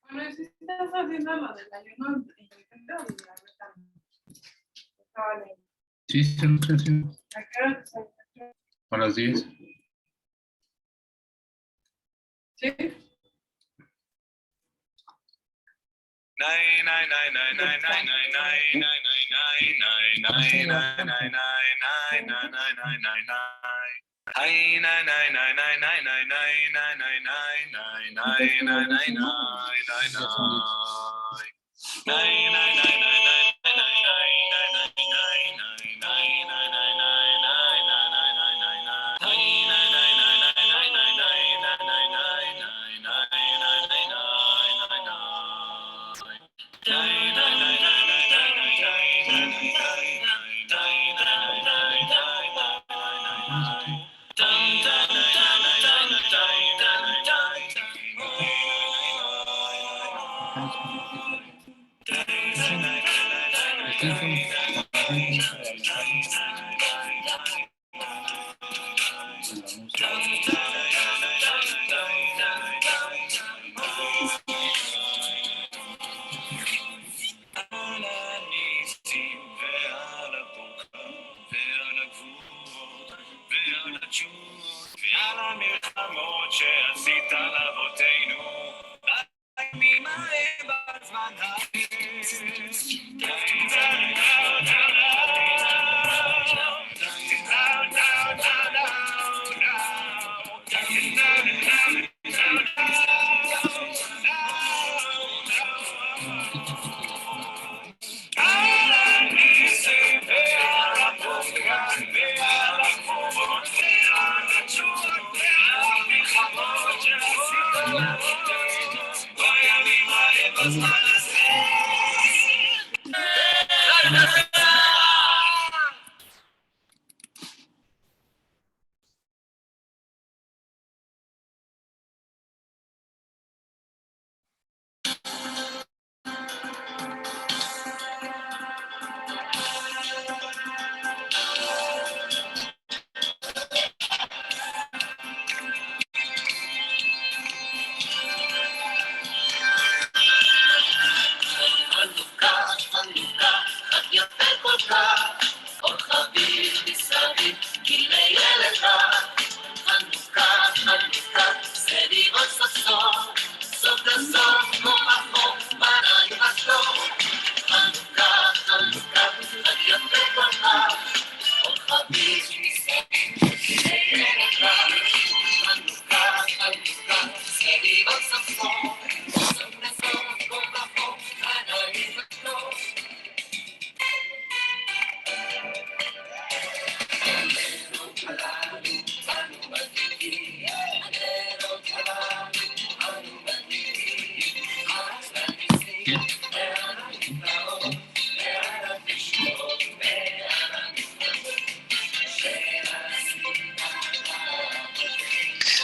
Bueno, si estás haciendo lo del ayuno intermitente, estaba leyendo. Sí, sí. ¿A qué hora te sales? A las 10. ¿Sí?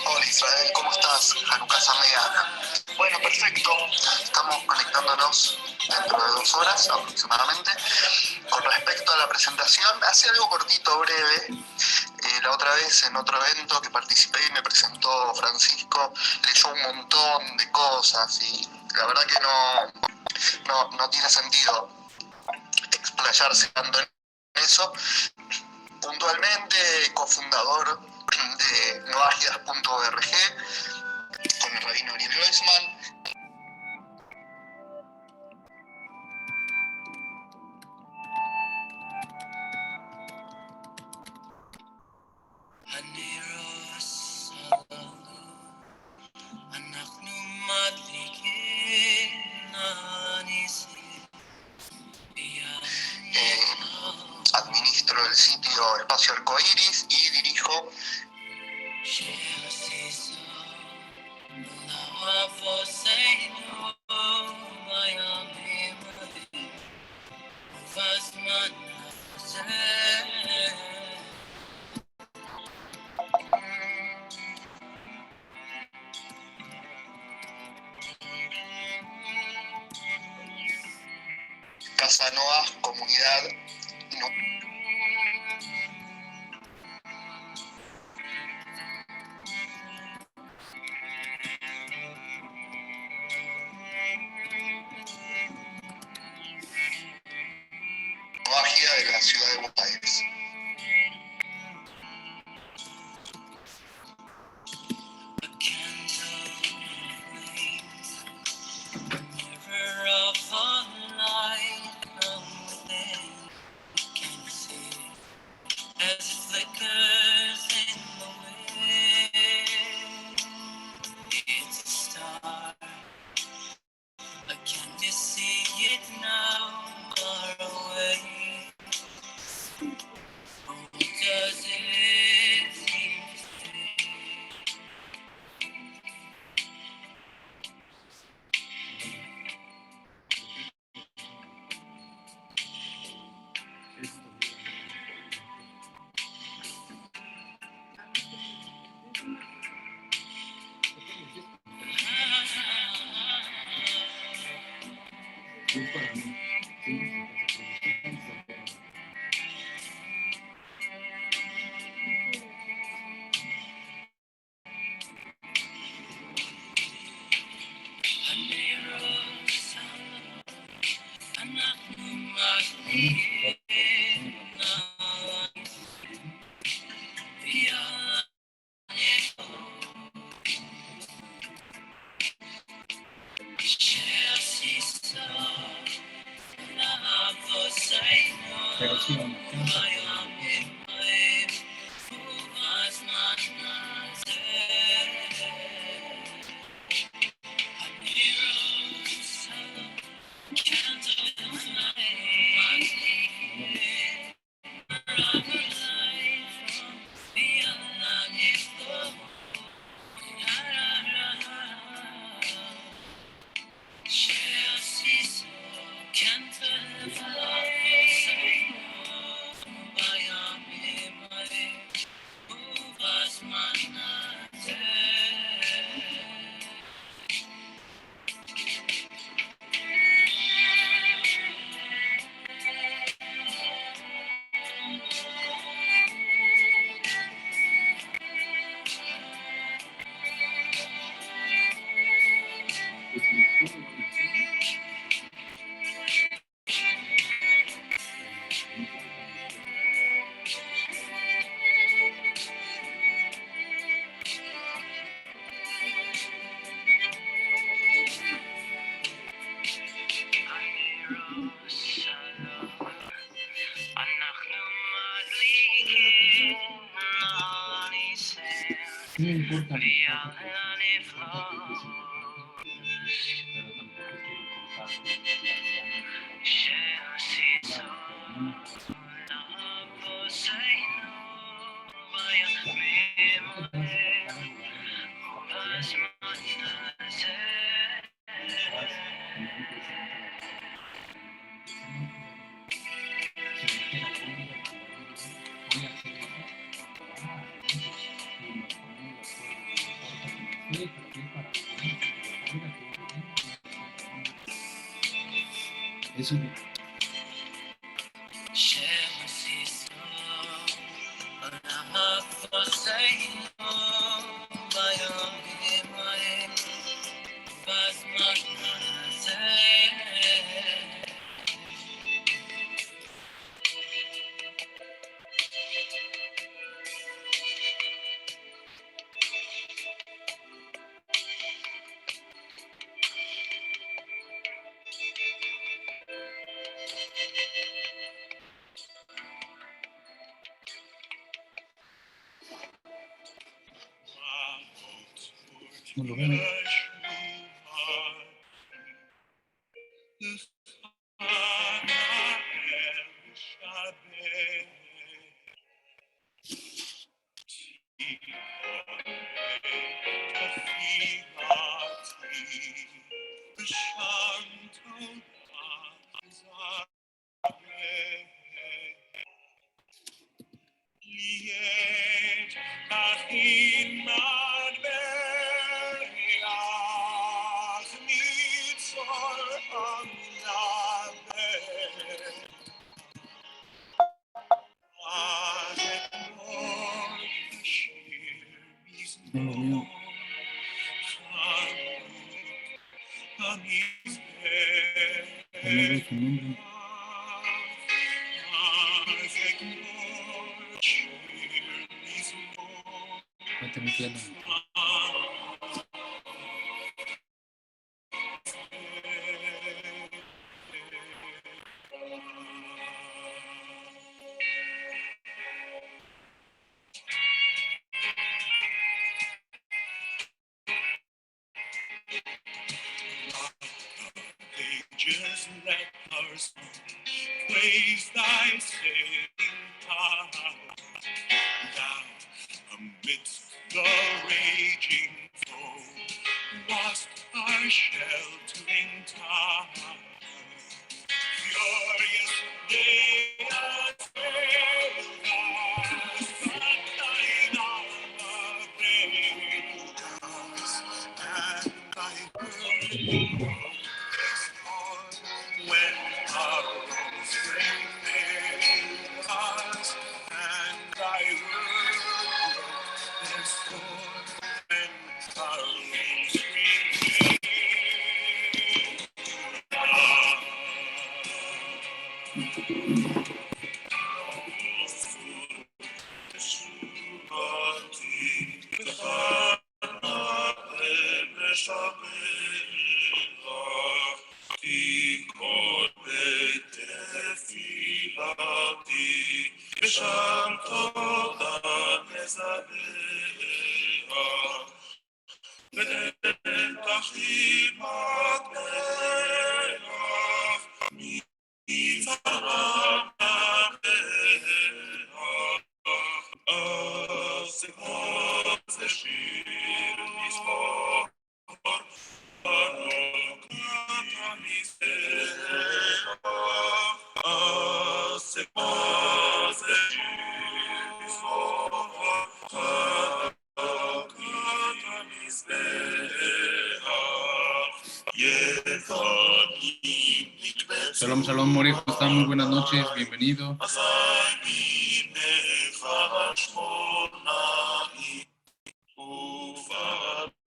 Hola Israel, ¿cómo estás? Hanukkah Sameach. Bueno, perfecto. Estamos conectándonos dentro de 2 horas aproximadamente. Con respecto a la presentación, hace algo cortito, breve. La otra vez en otro evento que participé y me presentó Francisco, leyó un montón de cosas y la verdad que no tiene sentido explayarse tanto en eso. Puntualmente, cofundador de noagidas.org con el rabino Ariel Weissman. Administro el sitio Espacio Arcoiris y dirijo Casa Noa Comunidad Noagia de la ciudad de Buenos Aires. No importa. Eso no lo ven. No veo su nombre. Va a tener que darle. Just let our song praise thy saving power. Thou amidst the raging foe wast our sheltering tower. Furious they assailed us, but thine armor brave and thy word when our strength failed us, and thy word broke their sword, and our strength Shalom, shalom, More, ¿cómo está? Muy buenas noches, bienvenido.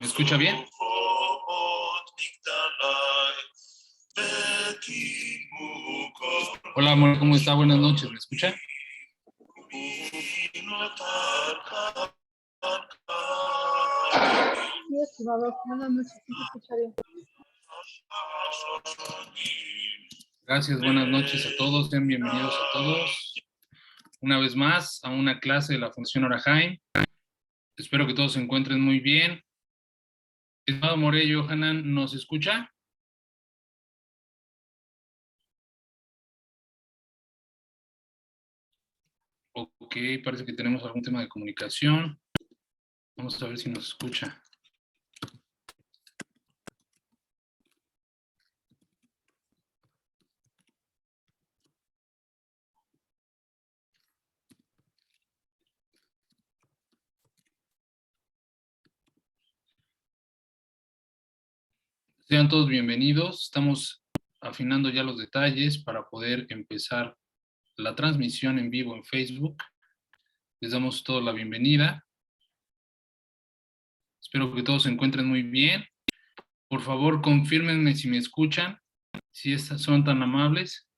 ¿Me escucha bien? Hola, More, ¿cómo está? Buenas noches, ¿me escucha? Sí, estimado, buenas noches, sí se escucha bien. Gracias, buenas noches a todos, sean bienvenidos a todos. Una vez más a una clase de la Fundación Orahaim. Espero que todos se encuentren muy bien. Estimado More, Johanan, ¿nos escucha? Ok, parece que tenemos algún tema de comunicación. Vamos a ver si nos escucha. Sean todos bienvenidos. Estamos afinando ya los detalles para poder empezar la transmisión en vivo en Facebook. Les damos toda la bienvenida. Espero que todos se encuentren muy bien. Por favor, confírmenme si me escuchan, si son tan amables,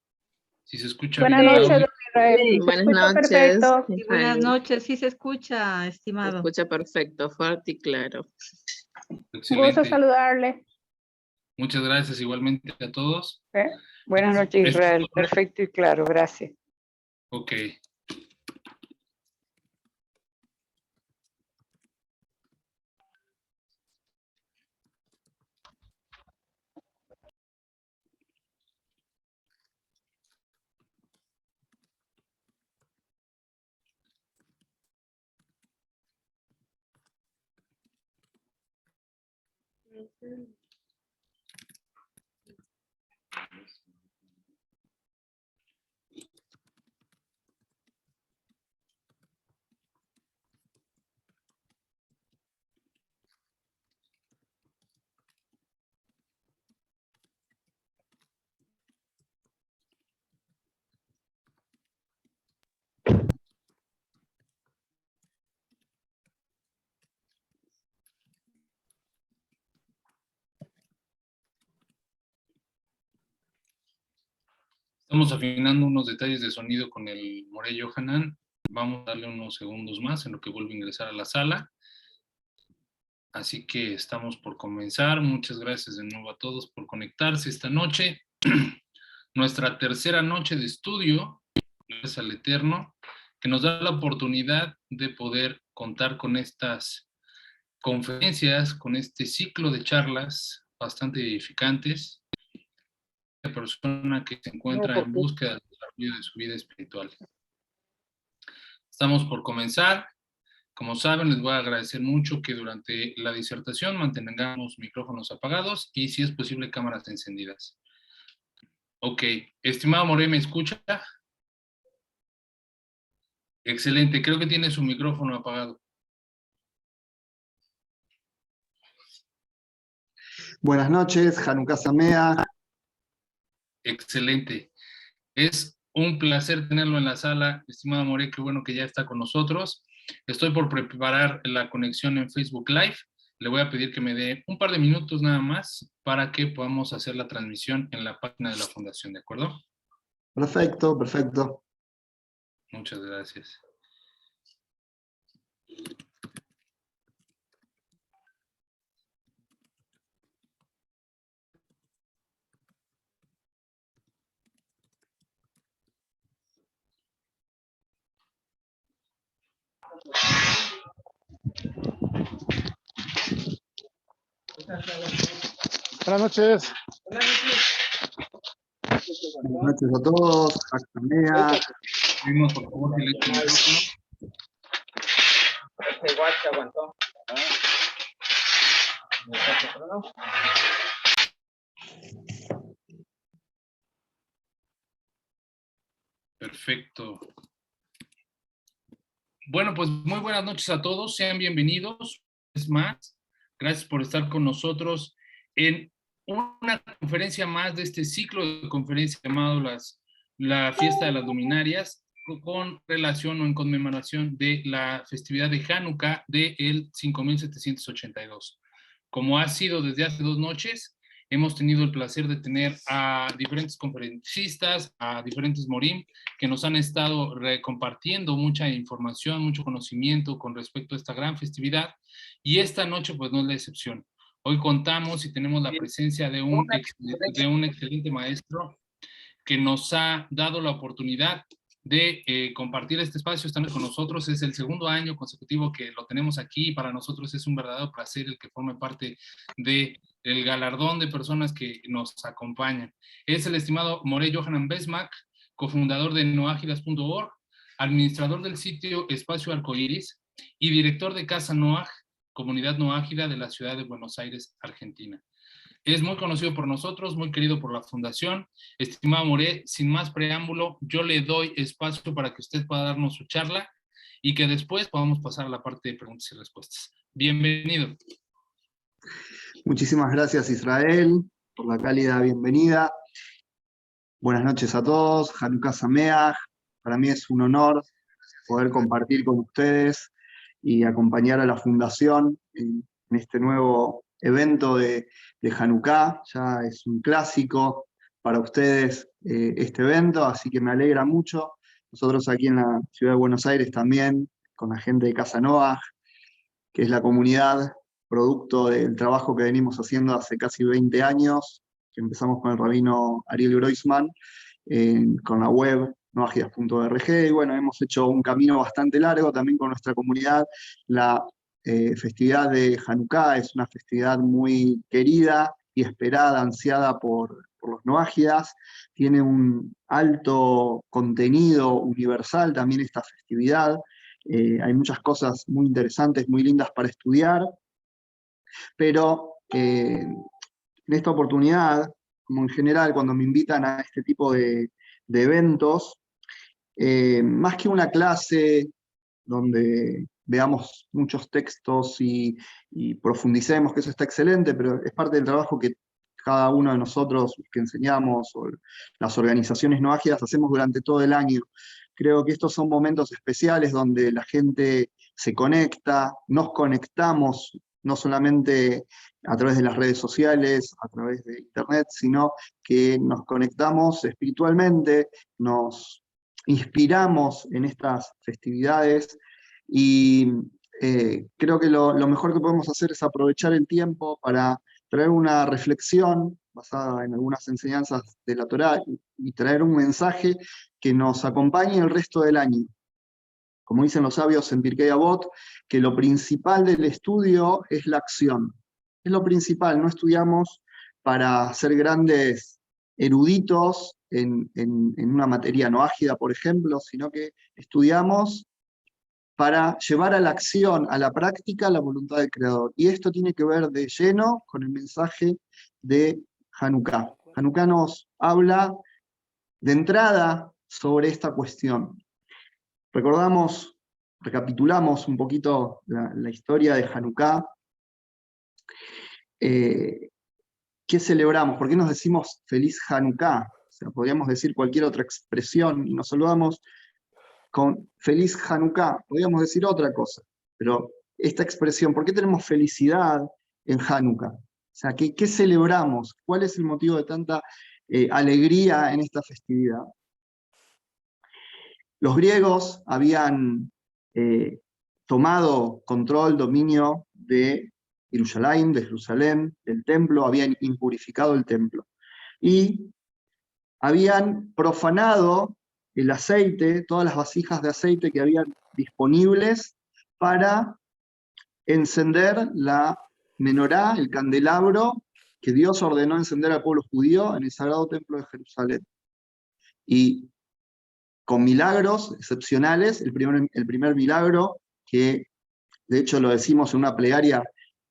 si se escucha Buenas bien el noches, audio. don Israel. Sí, Se buenas escucha noches. perfecto. Sí, buenas Israel. noches, sí se escucha, Se estimado. escucha perfecto, fuerte y claro. Un gusto Excelente. saludarle. Muchas gracias igualmente a todos. Buenas noches, Esto- Israel. Perfecto y claro, gracias. Ok. Estamos afinando unos detalles de sonido con el Moré Johanan. Vamos a darle unos segundos más en lo que vuelve a ingresar a la sala. Así que estamos por comenzar. Muchas gracias de nuevo a todos por conectarse esta noche. Nuestra tercera noche de estudio, gracias al Eterno, que nos da la oportunidad de poder contar con estas conferencias, con este ciclo de charlas bastante edificantes. La persona que se encuentra en búsqueda del desarrollo de su vida espiritual. Estamos por comenzar. Como saben, les voy a agradecer mucho que durante la disertación mantengamos micrófonos apagados y, si es posible, cámaras encendidas. Ok. Estimado Moré, ¿me escucha? Excelente. Creo que tiene su micrófono apagado. Buenas noches, Hanukkah Sameach. Excelente. Es un placer tenerlo en la sala, estimado Moré, qué bueno que ya está con nosotros. Estoy por preparar la conexión en Facebook Live. Le voy a pedir que me dé un par de minutos nada más para que podamos hacer la transmisión en la página de la Fundación, ¿de acuerdo? Perfecto, perfecto. Muchas gracias. Buenas noches. Buenas noches a todos, Hanukkah Sameach. Pedimos por favor silencio en el micrófono. Este guacho aguantó. Perfecto. Bueno, pues muy buenas noches a todos. Sean bienvenidos. Es más, gracias por estar con nosotros en una conferencia más de este ciclo de conferencias llamado la Fiesta de las Luminarias, con relación o en conmemoración de la festividad de Hanukkah del 5782. Como ha sido desde hace 2 noches, hemos tenido el placer de tener a diferentes conferencistas, a diferentes morim, que nos han estado compartiendo mucha información, mucho conocimiento con respecto a esta gran festividad, y esta noche pues no es la excepción. Hoy contamos y tenemos la presencia de un excelente maestro que nos ha dado la oportunidad de compartir este espacio. Están con nosotros, es el 2º año consecutivo que lo tenemos aquí, y para nosotros es un verdadero placer el que forme parte del galardón de personas que nos acompañan. Es el estimado Moré Johanan Besmak, cofundador de noajidas.org, administrador del sitio Espacio Arcoíris y director de Casa Noaj, comunidad noágida de la ciudad de Buenos Aires, Argentina. Es muy conocido por nosotros, muy querido por la Fundación. Estimado Moré, sin más preámbulo, yo le doy espacio para que usted pueda darnos su charla y que después podamos pasar a la parte de preguntas y respuestas. Bienvenido. Muchísimas gracias, Israel, por la cálida bienvenida. Buenas noches a todos, Hanukkah Sameach. Para mí es un honor poder compartir con ustedes y acompañar a la Fundación en este nuevo evento de Hanukkah. Ya es un clásico para ustedes este evento, así que me alegra mucho. Nosotros aquí en la ciudad de Buenos Aires también, con la gente de Casa Noaj, que es la comunidad producto del trabajo que venimos haciendo hace casi 20 años, que empezamos con el rabino Ariel Groisman, con la web noajidas.org, y bueno, hemos hecho un camino bastante largo también con nuestra comunidad. La festividad de Hanukkah es una festividad muy querida y esperada, ansiada por los noágidas. Tiene un alto contenido universal también esta festividad. Hay muchas cosas muy interesantes, muy lindas para estudiar, pero en esta oportunidad, como en general cuando me invitan a este tipo de eventos, más que una clase donde veamos muchos textos y profundicemos, que eso está excelente, pero es parte del trabajo que cada uno de nosotros que enseñamos, o las organizaciones noágidas, hacemos durante todo el año. Creo que estos son momentos especiales donde la gente se conecta, nos conectamos no solamente a través de las redes sociales, a través de internet, sino que nos conectamos espiritualmente, nos inspiramos en estas festividades, y creo que lo mejor que podemos hacer es aprovechar el tiempo para traer una reflexión basada en algunas enseñanzas de la Torá y traer un mensaje que nos acompañe el resto del año. Como dicen los sabios en Pirkei Avot, que lo principal del estudio es la acción. Es lo principal, no estudiamos para ser grandes eruditos en una materia no ágida, por ejemplo, sino que estudiamos para llevar a la acción, a la práctica, la voluntad del Creador. Y esto tiene que ver de lleno con el mensaje de Hanukkah. Hanukkah nos habla de entrada sobre esta cuestión. Recapitulamos un poquito la historia de Hanukkah. ¿Qué celebramos? ¿Por qué nos decimos feliz Hanukkah? O sea, podríamos decir cualquier otra expresión y nos saludamos con feliz Hanukkah. Podríamos decir otra cosa, pero esta expresión, ¿por qué tenemos felicidad en Hanukkah? O sea, ¿qué celebramos? ¿Cuál es el motivo de tanta alegría en esta festividad? Los griegos habían tomado dominio de Jerusalén, del templo, habían impurificado el templo. Y habían profanado el aceite, todas las vasijas de aceite que habían disponibles para encender la menorá, el candelabro, que Dios ordenó encender al pueblo judío en el sagrado templo de Jerusalén. Y con milagros excepcionales, el primer milagro, que de hecho lo decimos en una plegaria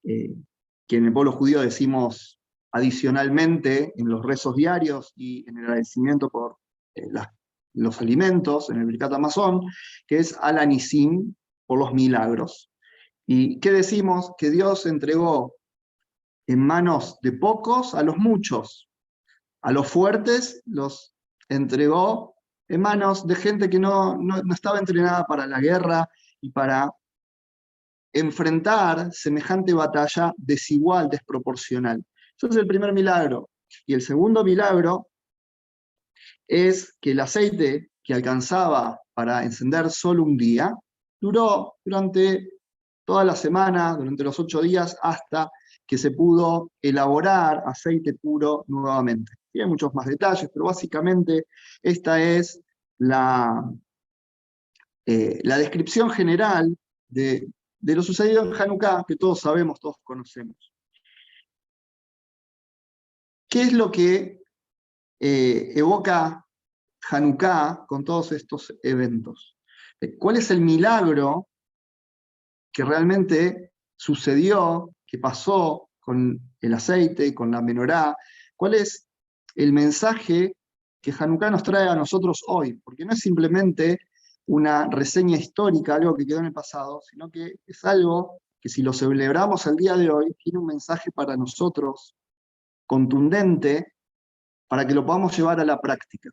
que en el pueblo judío decimos adicionalmente en los rezos diarios y en el agradecimiento por los alimentos, en el Birkat Hamazon, que es Al Anisim, por los milagros. ¿Y qué decimos? Que Dios entregó en manos de pocos a los muchos, a los fuertes los entregó en manos de gente que no estaba entrenada para la guerra y para enfrentar semejante batalla desigual, desproporcional. Ese es el primer milagro. Y el segundo milagro es que el aceite que alcanzaba para encender solo un día, duró durante toda la semana, durante los 8 días, hasta que se pudo elaborar aceite puro nuevamente. Tiene muchos más detalles, pero básicamente esta es la descripción general de lo sucedido en Hanukkah, que todos sabemos, todos conocemos. ¿Qué es lo que evoca Hanukkah con todos estos eventos? ¿Cuál es el milagro que realmente sucedió, que pasó con el aceite, con la menorá? ¿Cuál es el mensaje que Hanukkah nos trae a nosotros hoy? Porque no es simplemente una reseña histórica, algo que quedó en el pasado, sino que es algo que si lo celebramos al día de hoy, tiene un mensaje para nosotros contundente, para que lo podamos llevar a la práctica.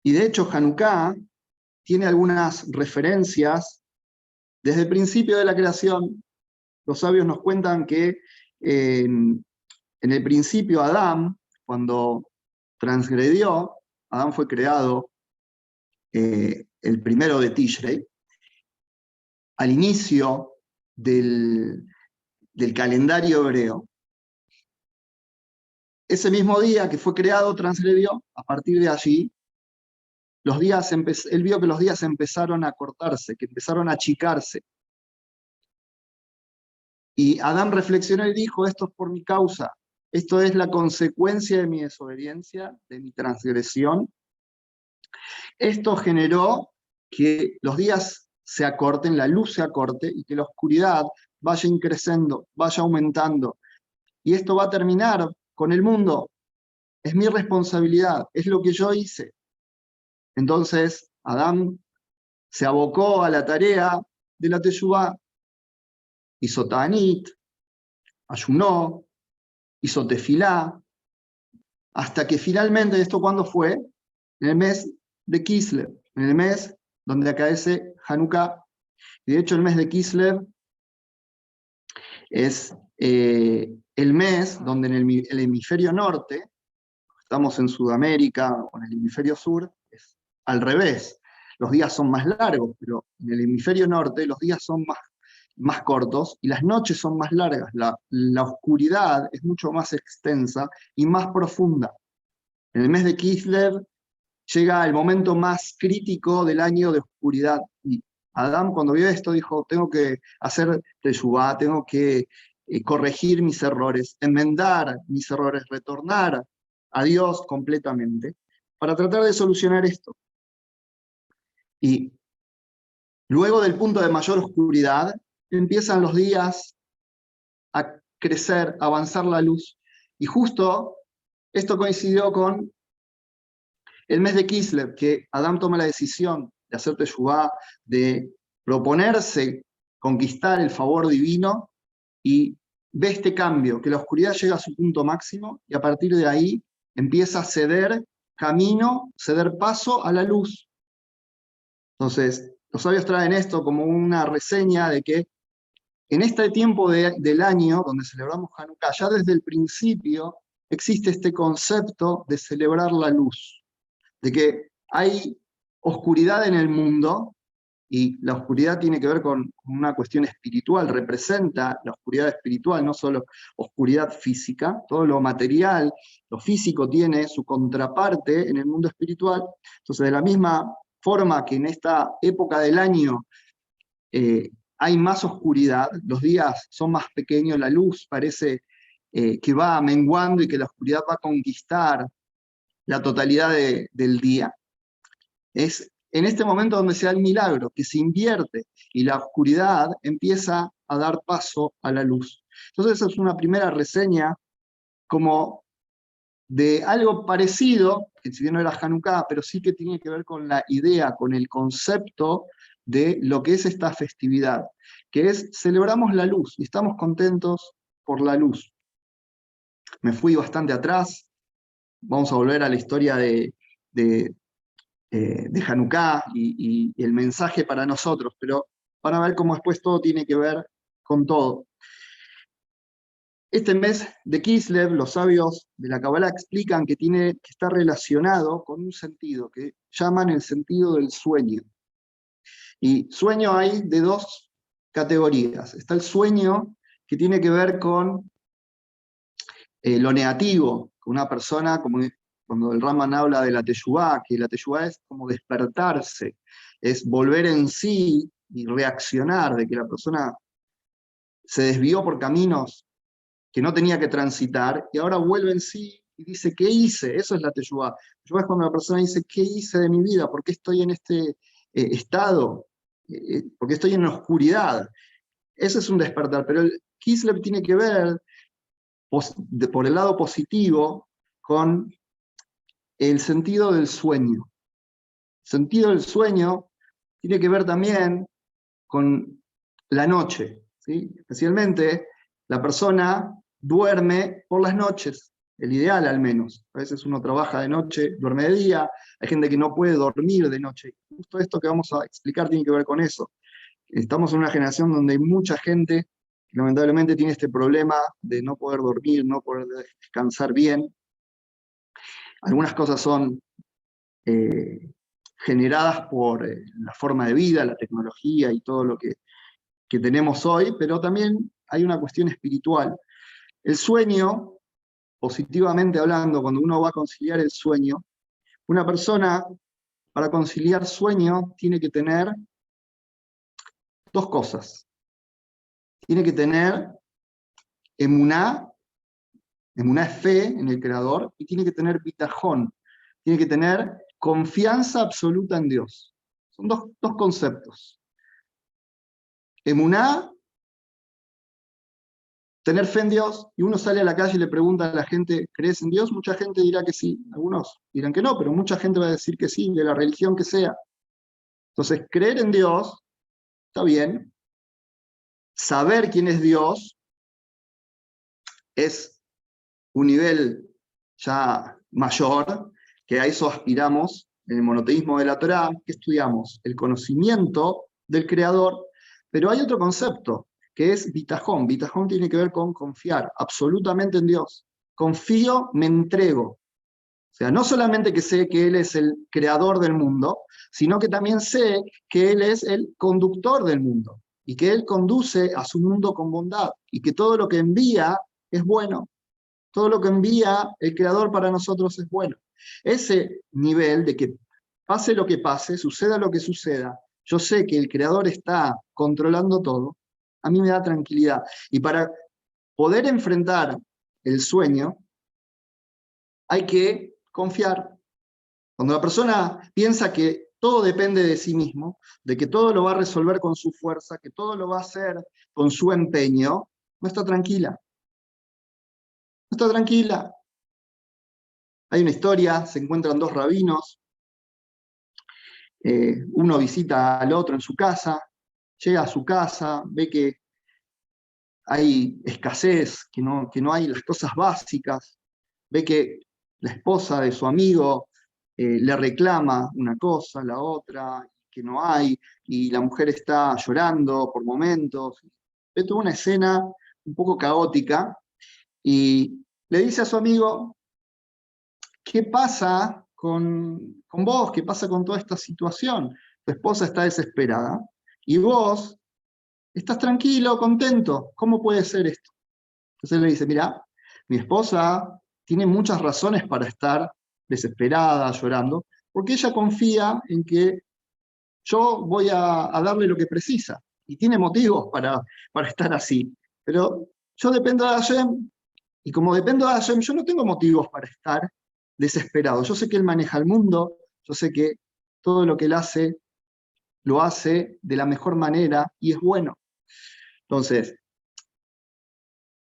Y de hecho Hanukkah tiene algunas referencias desde el principio de la creación. Los sabios nos cuentan que en el principio Adán, cuando transgredió, Adán fue creado el primero de Tishrei, al inicio del calendario hebreo. Ese mismo día que fue creado, transgredió. A partir de allí, él vio que los días empezaron a cortarse, que empezaron a achicarse. Y Adán reflexionó y dijo: esto es por mi causa, esto es la consecuencia de mi desobediencia, de mi transgresión. Esto generó que los días se acorten, la luz se acorte, y que la oscuridad vaya increciendo, vaya aumentando. Y esto va a terminar con el mundo. Es mi responsabilidad, es lo que yo hice. Entonces Adán se abocó a la tarea de la teshuvá. Hizo ta'anit, ayunó, hizo tefilá, hasta que finalmente, ¿esto cuándo fue? En el mes de Kislev, en el mes donde acaece Hanukkah, Y de hecho el mes de Kislev es el mes donde en el hemisferio norte, estamos en Sudamérica o en el hemisferio sur, es al revés. Los días son más largos, pero en el hemisferio norte los días son más cortos y las noches son más largas. La oscuridad es mucho más extensa y más profunda. En el mes de Kislev llega el momento más crítico del año de oscuridad. Y Adán, cuando vio esto, dijo, tengo que hacer teshuvá, tengo que corregir mis errores, enmendar mis errores, retornar a Dios completamente, para tratar de solucionar esto. Y luego del punto de mayor oscuridad, empiezan los días a crecer, a avanzar la luz. Y justo esto coincidió con el mes de Kislev, que Adán toma la decisión de hacer teshuvá, de proponerse conquistar el favor divino, y ve este cambio, que la oscuridad llega a su punto máximo, y a partir de ahí empieza a ceder camino, ceder paso a la luz. Entonces, los sabios traen esto como una reseña de que en este tiempo del año, donde celebramos Hanukkah, ya desde el principio existe este concepto de celebrar la luz, de que hay oscuridad en el mundo, y la oscuridad tiene que ver con una cuestión espiritual, representa la oscuridad espiritual, no solo oscuridad física, todo lo material, lo físico tiene su contraparte en el mundo espiritual. Entonces, de la misma forma que en esta época del año hay más oscuridad, los días son más pequeños, la luz parece que va menguando y que la oscuridad va a conquistar la totalidad del día. Es en este momento donde se da el milagro, que se invierte y la oscuridad empieza a dar paso a la luz. Entonces esa es una primera reseña como de algo parecido, que si bien no era Hanukkah, pero sí que tiene que ver con la idea, con el concepto de lo que es esta festividad, que es celebramos la luz y estamos contentos por la luz. Me fui bastante atrás, vamos a volver a la historia de Hanukkah y el mensaje para nosotros, pero van a ver cómo después todo tiene que ver con todo. Este mes de Kislev, los sabios de la Kabbalah explican que está relacionado con un sentido que llaman el sentido del sueño. Y sueño hay de dos categorías. Está el sueño que tiene que ver con lo negativo, con una persona, como cuando el Raman habla de la teshuvá, que la teshuvá es como despertarse, es volver en sí y reaccionar, de que la persona se desvió por caminos que no tenía que transitar, y ahora vuelve en sí y dice, ¿qué hice? Eso es la teshuvá. Teshuvá es cuando la persona dice, ¿qué hice de mi vida? ¿Por qué estoy en este estado? ¿Por qué estoy en la oscuridad? Ese es un despertar, pero el Kislev tiene que ver, por el lado positivo, con el sentido del sueño. El sentido del sueño tiene que ver también con la noche, ¿sí? Especialmente la persona duerme por las noches, el ideal al menos. A veces uno trabaja de noche, duerme de día, hay gente que no puede dormir de noche. Justo esto que vamos a explicar tiene que ver con eso. Estamos en una generación donde hay mucha gente que lamentablemente tiene este problema de no poder dormir, no poder descansar bien. Algunas cosas son generadas por la forma de vida, la tecnología y todo lo que tenemos hoy, pero también hay una cuestión espiritual. El sueño, positivamente hablando, cuando uno va a conciliar el sueño, una persona para conciliar sueño tiene que tener dos cosas. Tiene que tener emuná es fe en el Creador, y tiene que tener bitajón, tiene que tener confianza absoluta en Dios. Son dos conceptos. Emuná, tener fe en Dios, y uno sale a la calle y le pregunta a la gente, ¿crees en Dios? Mucha gente dirá que sí, algunos dirán que no, pero mucha gente va a decir que sí, de la religión que sea. Entonces, creer en Dios está bien. Saber quién es Dios es un nivel ya mayor, que a eso aspiramos en el monoteísmo de la Torá. ¿Qué estudiamos? El conocimiento del Creador, pero hay otro concepto, que es bitajón. Bitajón tiene que ver con confiar absolutamente en Dios. Confío, me entrego. O sea, no solamente que sé que Él es el creador del mundo, sino que también sé que Él es el conductor del mundo, y que Él conduce a su mundo con bondad, y que todo lo que envía es bueno. Todo lo que envía el Creador para nosotros es bueno. Ese nivel de que pase lo que pase, suceda lo que suceda, yo sé que el Creador está controlando todo, a mí me da tranquilidad. Y para poder enfrentar el sueño, hay que confiar. Cuando la persona piensa que todo depende de sí mismo, de que todo lo va a resolver con su fuerza, que todo lo va a hacer con su empeño, no está tranquila. No está tranquila. Hay una historia, se encuentran dos rabinos, uno visita al otro en su casa, llega a su casa, ve que hay escasez, que no hay las cosas básicas, ve que la esposa de su amigo le reclama una cosa, la otra, que no hay, y la mujer está llorando por momentos. Ve toda una escena un poco caótica, y le dice a su amigo, ¿qué pasa con vos? ¿Qué pasa con toda esta situación? Tu esposa está desesperada, y vos estás tranquilo, contento. ¿Cómo puede ser esto? Entonces le dice, mira, mi esposa tiene muchas razones para estar desesperada, llorando, porque ella confía en que yo voy a darle lo que precisa, y tiene motivos para estar así. Pero yo dependo de Hashem, y como dependo de Hashem, yo no tengo motivos para estar desesperado. Yo sé que Él maneja el mundo, yo sé que todo lo que Él hace, lo hace de la mejor manera, y es bueno. Entonces,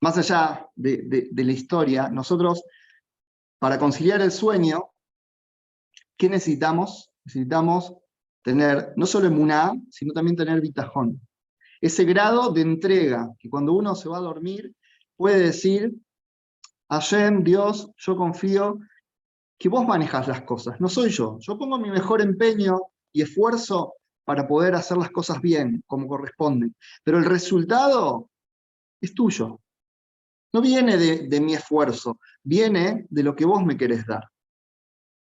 más allá de la historia, nosotros, para conciliar el sueño, ¿qué necesitamos? Necesitamos tener no solo emuná, sino también tener bitajón. Ese grado de entrega, que cuando uno se va a dormir, puede decir, Hashem, Dios, yo confío que vos manejás las cosas, no soy yo. Yo pongo mi mejor empeño y esfuerzo para poder hacer las cosas bien, como corresponden. Pero el resultado es tuyo. No viene de mi esfuerzo, viene de lo que vos me querés dar.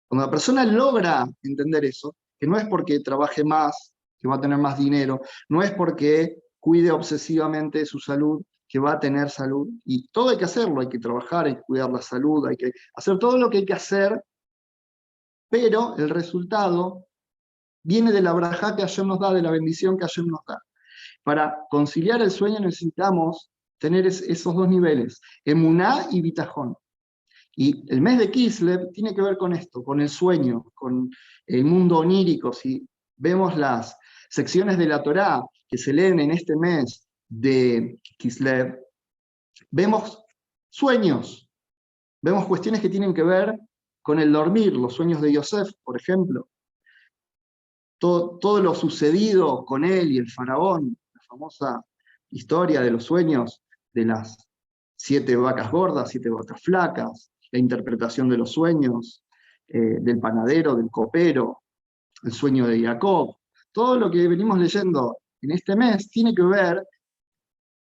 Cuando la persona logra entender eso, que no es porque trabaje más, que va a tener más dinero, no es porque cuide obsesivamente su salud, que va a tener salud, y todo hay que hacerlo, hay que trabajar, hay que cuidar la salud, hay que hacer todo lo que hay que hacer, pero el resultado viene de la brajá que Hashem nos da, de la bendición que Hashem nos da. Para conciliar el sueño necesitamos tener esos dos niveles, emuná y bitajón. Y el mes de Kislev tiene que ver con esto, con el sueño, con el mundo onírico. Si vemos las secciones de la Torá que se leen en este mes de Kislev, vemos sueños, vemos cuestiones que tienen que ver con el dormir, los sueños de Yosef, por ejemplo. Todo lo sucedido con él y el faraón, la famosa historia de los sueños de las 7 vacas gordas, 7 vacas flacas, la interpretación de los sueños, del panadero, del copero, el sueño de Jacob. Todo lo que venimos leyendo en este mes tiene que ver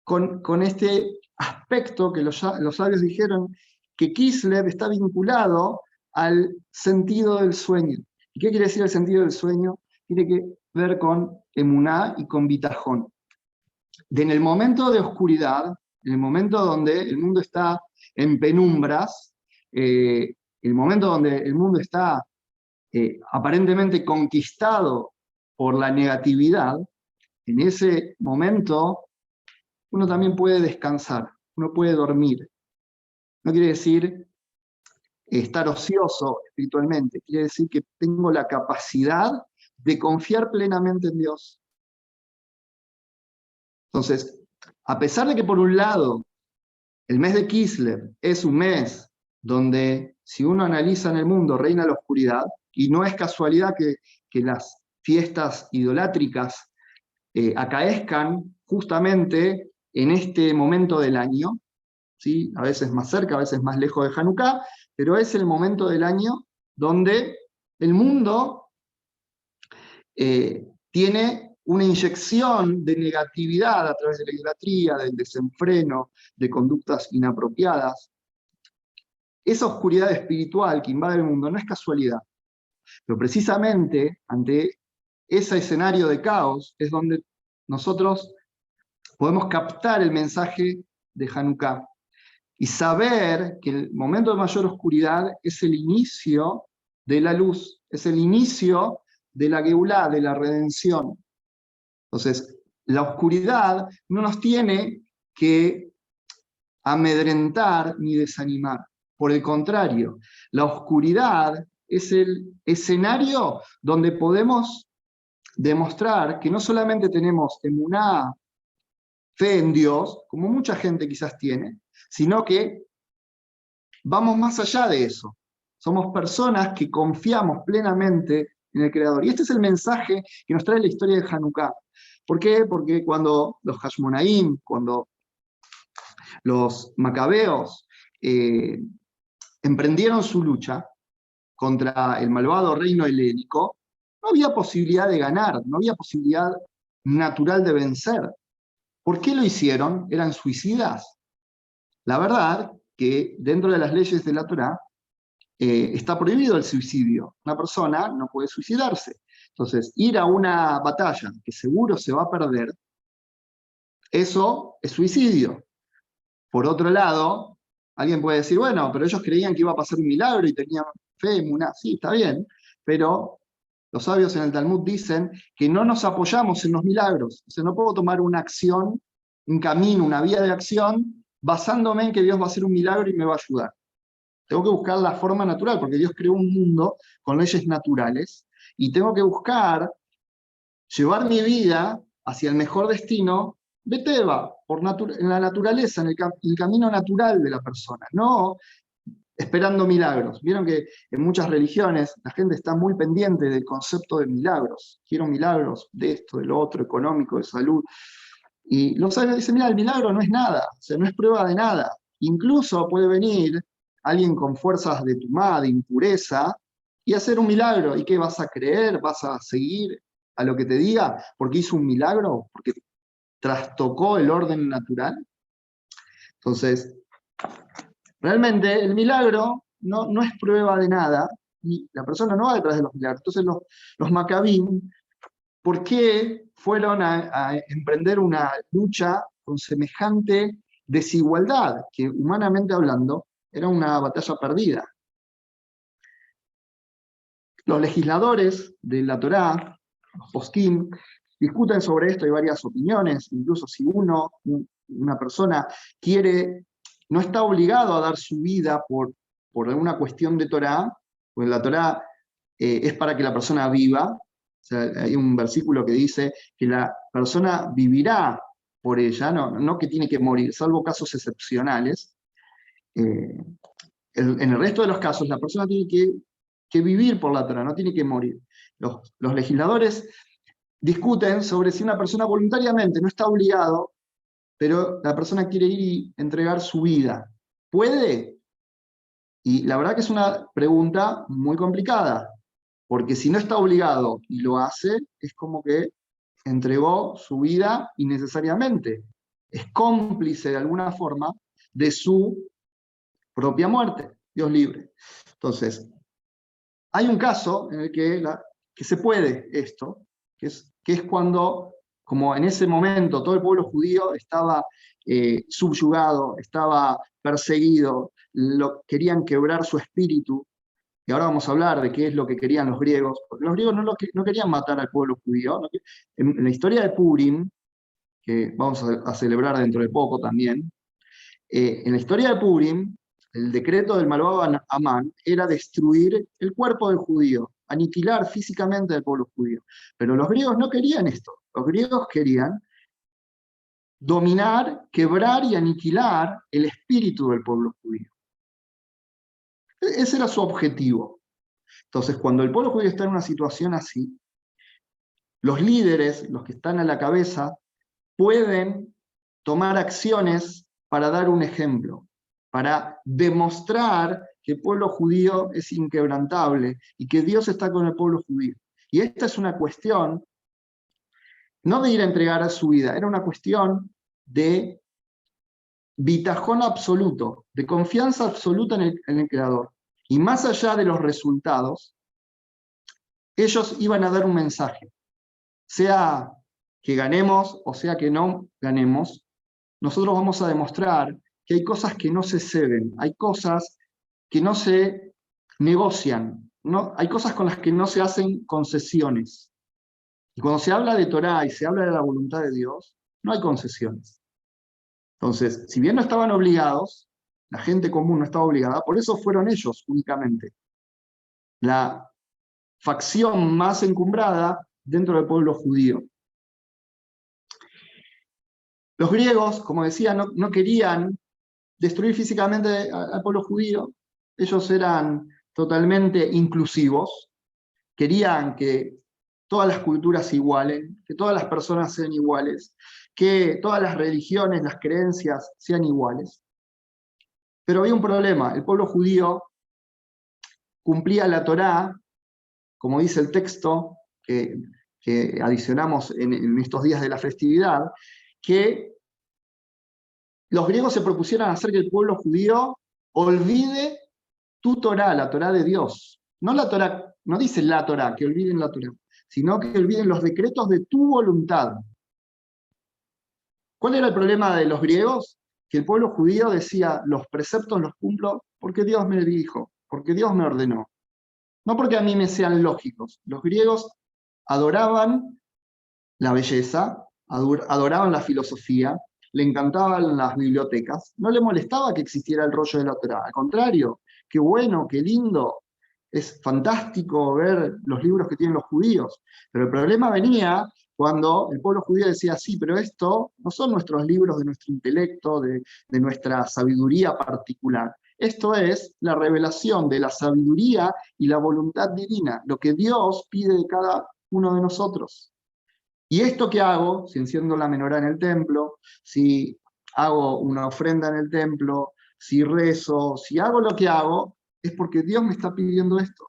con este aspecto que los sabios dijeron, que Kislev está vinculado al sentido del sueño. ¿Y qué quiere decir el sentido del sueño? Tiene que ver con emuná y con bitajón. En el momento de oscuridad, en el momento donde el mundo está en penumbras, el momento donde el mundo está aparentemente conquistado por la negatividad, en ese momento uno también puede descansar, uno puede dormir. No quiere decir estar ocioso espiritualmente, quiere decir que tengo la capacidad de confiar plenamente en Dios. Entonces, a pesar de que por un lado el mes de Kislev es un mes donde, si uno analiza en el mundo, reina la oscuridad, y no es casualidad que las fiestas idolátricas acaezcan justamente en este momento del año, ¿sí? A veces más cerca, a veces más lejos de Hanukkah, pero es el momento del año donde el mundo tiene una inyección de negatividad a través de la idolatría, del desenfreno, de conductas inapropiadas. Esa oscuridad espiritual que invade el mundo no es casualidad, pero precisamente ante ese escenario de caos es donde nosotros podemos captar el mensaje de Hanukkah y saber que el momento de mayor oscuridad es el inicio de la luz, es el inicio de la Geulá, de la redención. Entonces, la oscuridad no nos tiene que amedrentar ni desanimar. Por el contrario, la oscuridad es el escenario donde podemos demostrar que no solamente tenemos emuná, fe en Dios, como mucha gente quizás tiene, sino que vamos más allá de eso. Somos personas que confiamos plenamente en el Creador. Y este es el mensaje que nos trae la historia de Hanukkah. ¿Por qué? Porque cuando los Hashmonaim, cuando los macabeos emprendieron su lucha contra el malvado reino helénico, no había posibilidad de ganar, no había posibilidad natural de vencer. ¿Por qué lo hicieron? Eran suicidas. La verdad que dentro de las leyes de la Torá está prohibido el suicidio. Una persona no puede suicidarse. Entonces, ir a una batalla que seguro se va a perder, eso es suicidio. Por otro lado, alguien puede decir, bueno, pero ellos creían que iba a pasar un milagro y tenían fe, emuná. Sí, está bien, pero los sabios en el Talmud dicen que no nos apoyamos en los milagros. O sea, no puedo tomar una acción, un camino, una vía de acción, basándome en que Dios va a hacer un milagro y me va a ayudar. Tengo que buscar la forma natural, porque Dios creó un mundo con leyes naturales, y tengo que buscar llevar mi vida hacia el mejor destino, Beteva, en la naturaleza, en el camino natural de la persona, no esperando milagros. Vieron que en muchas religiones la gente está muy pendiente del concepto de milagros. Quiero milagros de esto, de lo otro, económico, de salud. Y los sabios dicen, mira, el milagro no es nada, o sea, no es prueba de nada. Incluso puede venir alguien con fuerzas de tumá, de impureza, y hacer un milagro. ¿Y qué vas a creer? ¿Vas a seguir a lo que te diga? ¿Porque hizo un milagro? ¿Porque trastocó el orden natural? Entonces, realmente el milagro no es prueba de nada, y la persona no va detrás de los milagros. Entonces los Macabim, ¿por qué fueron a emprender una lucha con semejante desigualdad, que humanamente hablando era una batalla perdida? Los legisladores de la Torá, los poskim, discuten sobre esto, hay varias opiniones, incluso si una persona no está obligado a dar su vida por alguna cuestión de Torá, pues la Torá es para que la persona viva. O sea, hay un versículo que dice que la persona vivirá por ella, no que tiene que morir, salvo casos excepcionales. En el resto de los casos, la persona tiene que vivir por la Torá, no tiene que morir. Los legisladores discuten sobre si una persona voluntariamente no está obligado, pero la persona quiere ir y entregar su vida. ¿Puede? Y la verdad que es una pregunta muy complicada, porque si no está obligado y lo hace, es como que entregó su vida innecesariamente. Es cómplice de alguna forma de su propia muerte. Dios libre. Entonces, hay un caso en el que se puede esto, que es cuando, como en ese momento todo el pueblo judío estaba subyugado, estaba perseguido, querían quebrar su espíritu, y ahora vamos a hablar de qué es lo que querían los griegos, porque los griegos no querían matar al pueblo judío. En la historia de Purim, que vamos a celebrar dentro de poco también, en la historia de Purim, el decreto del malvado Amán era destruir el cuerpo del judío, aniquilar físicamente al pueblo judío. Pero los griegos no querían esto. Los griegos querían dominar, quebrar y aniquilar el espíritu del pueblo judío. Ese era su objetivo. Entonces, cuando el pueblo judío está en una situación así, los líderes, los que están a la cabeza, pueden tomar acciones para dar un ejemplo, para demostrar que el pueblo judío es inquebrantable y que Dios está con el pueblo judío. Y esta es una cuestión no de ir a entregar su vida, era una cuestión de bitajón absoluto, de confianza absoluta en el Creador. Y más allá de los resultados, ellos iban a dar un mensaje. Sea que ganemos o sea que no ganemos, nosotros vamos a demostrar que hay cosas que no se ceden, hay cosas que no se negocian, no, hay cosas con las que no se hacen concesiones. Y cuando se habla de Torá y se habla de la voluntad de Dios, no hay concesiones. Entonces, si bien no estaban obligados, la gente común no estaba obligada, por eso fueron ellos únicamente la facción más encumbrada dentro del pueblo judío. Los griegos, como decía, no querían destruir físicamente al pueblo judío. Ellos eran totalmente inclusivos, querían que todas las culturas se igualen, que todas las personas sean iguales, que todas las religiones, las creencias sean iguales. Pero había un problema, el pueblo judío cumplía la Torá, como dice el texto que adicionamos en estos días de la festividad, que los griegos se propusieran hacer que el pueblo judío olvide tu Torá, la Torá de Dios. No la Torá, no dice la Torá, que olviden la Torá, sino que olviden los decretos de tu voluntad. ¿Cuál era el problema de los griegos? Que el pueblo judío decía, los preceptos los cumplo porque Dios me dijo, porque Dios me ordenó. No porque a mí me sean lógicos. Los griegos adoraban la belleza, adoraban la filosofía, le encantaban las bibliotecas, no le molestaba que existiera el rollo de la Torá, al contrario, qué bueno, qué lindo, es fantástico ver los libros que tienen los judíos, pero el problema venía cuando el pueblo judío decía, sí, pero esto no son nuestros libros de nuestro intelecto, de nuestra sabiduría particular, esto es la revelación de la sabiduría y la voluntad divina, lo que Dios pide de cada uno de nosotros. ¿Y esto qué hago? Si enciendo la menorá en el templo, si hago una ofrenda en el templo, si rezo, si hago lo que hago, es porque Dios me está pidiendo esto.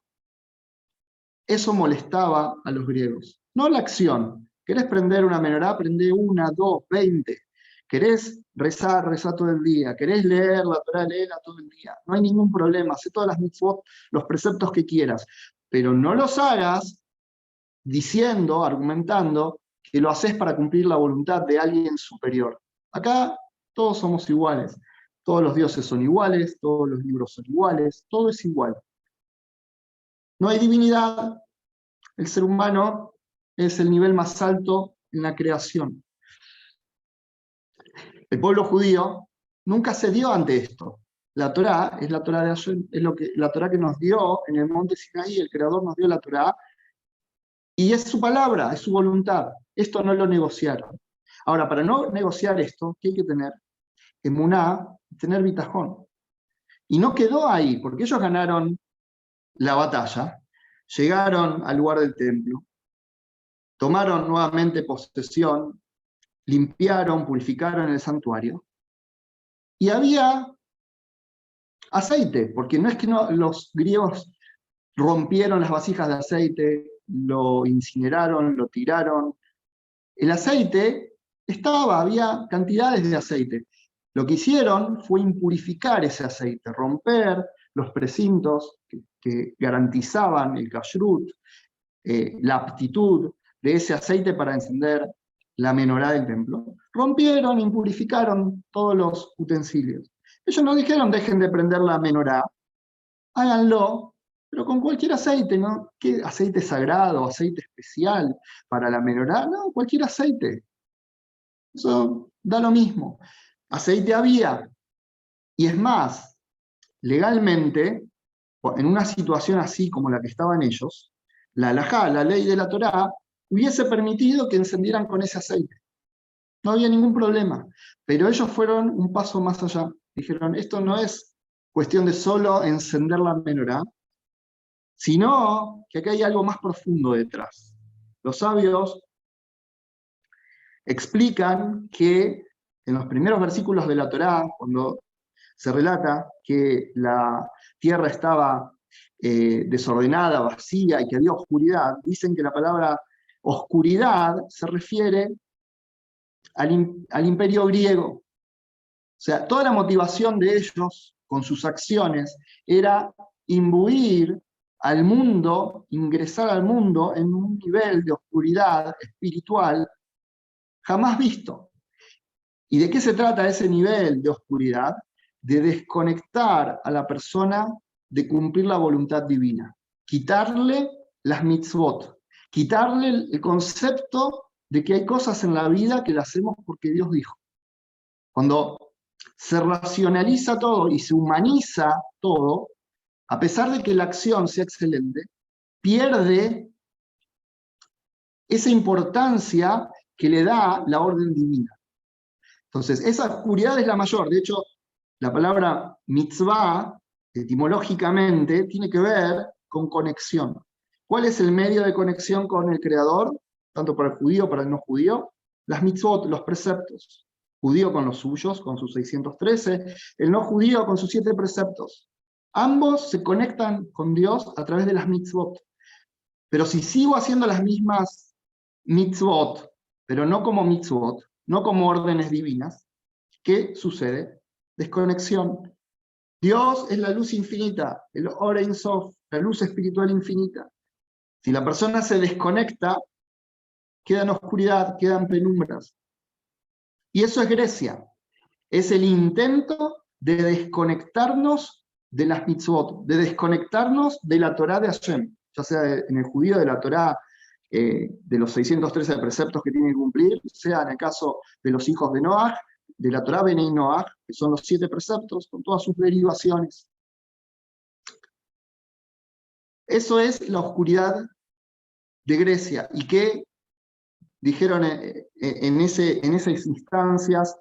Eso molestaba a los griegos. No la acción. ¿Querés prender una menorá? Prende 1, 2, 20. ¿Querés rezar? Rezá todo el día. ¿Querés leer la Torá? Léela todo el día. No hay ningún problema. Hacé todas las mitzvot, los preceptos que quieras. Pero no los hagas diciendo, argumentando, que lo haces para cumplir la voluntad de alguien superior. Acá todos somos iguales, todos los dioses son iguales, todos los libros son iguales, todo es igual. No hay divinidad, el ser humano es el nivel más alto en la creación. El pueblo judío nunca cedió ante esto. La Torá es la Torá de Hashem, es la Torá que nos dio en el monte Sinaí, el Creador nos dio la Torá, y es su palabra, es su voluntad. Esto no lo negociaron. Ahora, para no negociar esto, ¿qué hay que tener? Emuná, tener bitajón. Y no quedó ahí, porque ellos ganaron la batalla, llegaron al lugar del templo, tomaron nuevamente posesión, limpiaron, purificaron el santuario, y había aceite, porque no es que los griegos rompieron las vasijas de aceite, lo incineraron, lo tiraron. El aceite estaba, había cantidades de aceite. Lo que hicieron fue impurificar ese aceite, romper los precintos que garantizaban el kashrut, la aptitud de ese aceite para encender la menorá del templo. Rompieron, impurificaron todos los utensilios. Ellos no dijeron dejen de prender la menorá, háganlo, pero con cualquier aceite, ¿no? ¿Qué aceite sagrado, aceite especial para la menorá? No, cualquier aceite. Eso da lo mismo. Aceite había. Y es más, legalmente, en una situación así como la que estaban ellos, la halajá, la ley de la Torá, hubiese permitido que encendieran con ese aceite. No había ningún problema. Pero ellos fueron un paso más allá. Dijeron, esto no es cuestión de solo encender la menorá, sino que acá hay algo más profundo detrás. Los sabios explican que en los primeros versículos de la Torá, cuando se relata que la tierra estaba desordenada, vacía y que había oscuridad, dicen que la palabra oscuridad se refiere al imperio griego. O sea, toda la motivación de ellos, con sus acciones, era imbuir al mundo, ingresar al mundo en un nivel de oscuridad espiritual jamás visto. ¿Y de qué se trata ese nivel de oscuridad? De desconectar a la persona de cumplir la voluntad divina, quitarle las mitzvot, quitarle el concepto de que hay cosas en la vida que las hacemos porque Dios dijo. Cuando se racionaliza todo y se humaniza todo, a pesar de que la acción sea excelente, pierde esa importancia que le da la orden divina. Entonces, esa oscuridad es la mayor. De hecho, la palabra mitzvah, etimológicamente, tiene que ver con conexión. ¿Cuál es el medio de conexión con el Creador? Tanto para el judío, para el no judío. Las mitzvot, los preceptos. Judío con los suyos, con sus 613. El no judío con sus 7 preceptos. Ambos se conectan con Dios a través de las mitzvot. Pero si sigo haciendo las mismas mitzvot, pero no como mitzvot, no como órdenes divinas, ¿qué sucede? Desconexión. Dios es la luz infinita, el Or Ein Sof, la luz espiritual infinita. Si la persona se desconecta, queda en oscuridad, queda en penumbras. Y eso es Grecia. Es el intento de desconectarnos de las mitzvot, de desconectarnos de la Torá de Hashem, ya sea en el judío de la Torá de los 613 preceptos que tiene que cumplir, sea en el caso de los hijos de Noaj, de la Torá Benei Noaj, que son los 7 preceptos, con todas sus derivaciones. Eso es la oscuridad de Grecia, y que dijeron en esas instancias,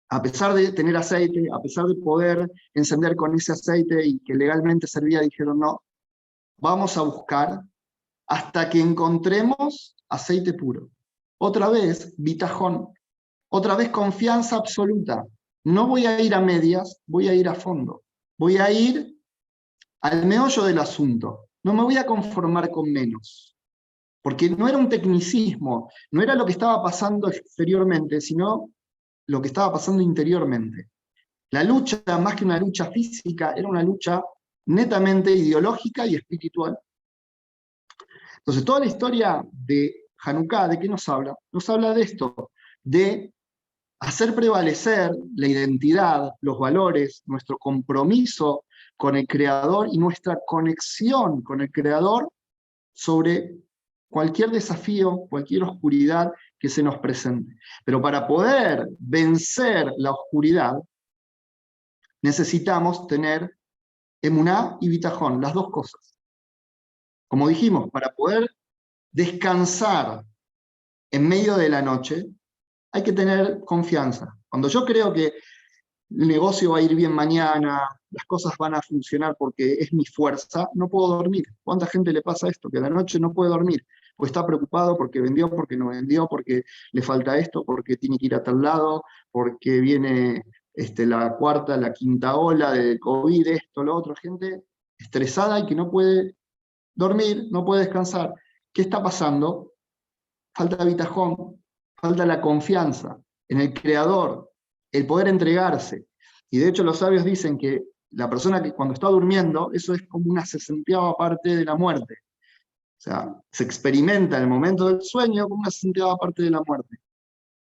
a pesar de tener aceite, a pesar de poder encender con ese aceite y que legalmente servía, dijeron no, vamos a buscar hasta que encontremos aceite puro. Otra vez, bitajón. Otra vez, confianza absoluta. No voy a ir a medias, voy a ir a fondo. Voy a ir al meollo del asunto. No me voy a conformar con menos. Porque no era un tecnicismo, no era lo que estaba pasando exteriormente, sino lo que estaba pasando interiormente. La lucha, más que una lucha física, era una lucha netamente ideológica y espiritual. Entonces, toda la historia de Hanukkah, ¿de qué nos habla? Nos habla de esto, de hacer prevalecer la identidad, los valores, nuestro compromiso con el Creador y nuestra conexión con el Creador sobre cualquier desafío, cualquier oscuridad que se nos presente. Pero para poder vencer la oscuridad, necesitamos tener emuná y bitajón, las dos cosas. Como dijimos, para poder descansar en medio de la noche, hay que tener confianza. Cuando yo creo que el negocio va a ir bien mañana, las cosas van a funcionar porque es mi fuerza, no puedo dormir. ¿Cuánta gente le pasa esto? Que a la noche no puede dormir, o está preocupado porque vendió, porque no vendió, porque le falta esto, porque tiene que ir a tal lado, porque viene la cuarta, la quinta ola de COVID, esto, lo otro. Gente estresada y que no puede dormir, no puede descansar. ¿Qué está pasando? Falta bitajón, falta la confianza en el Creador, el poder entregarse. Y de hecho los sabios dicen que la persona que cuando está durmiendo, eso es como una 60ª parte de la muerte. O sea, se experimenta en el momento del sueño como una 60ª parte de la muerte.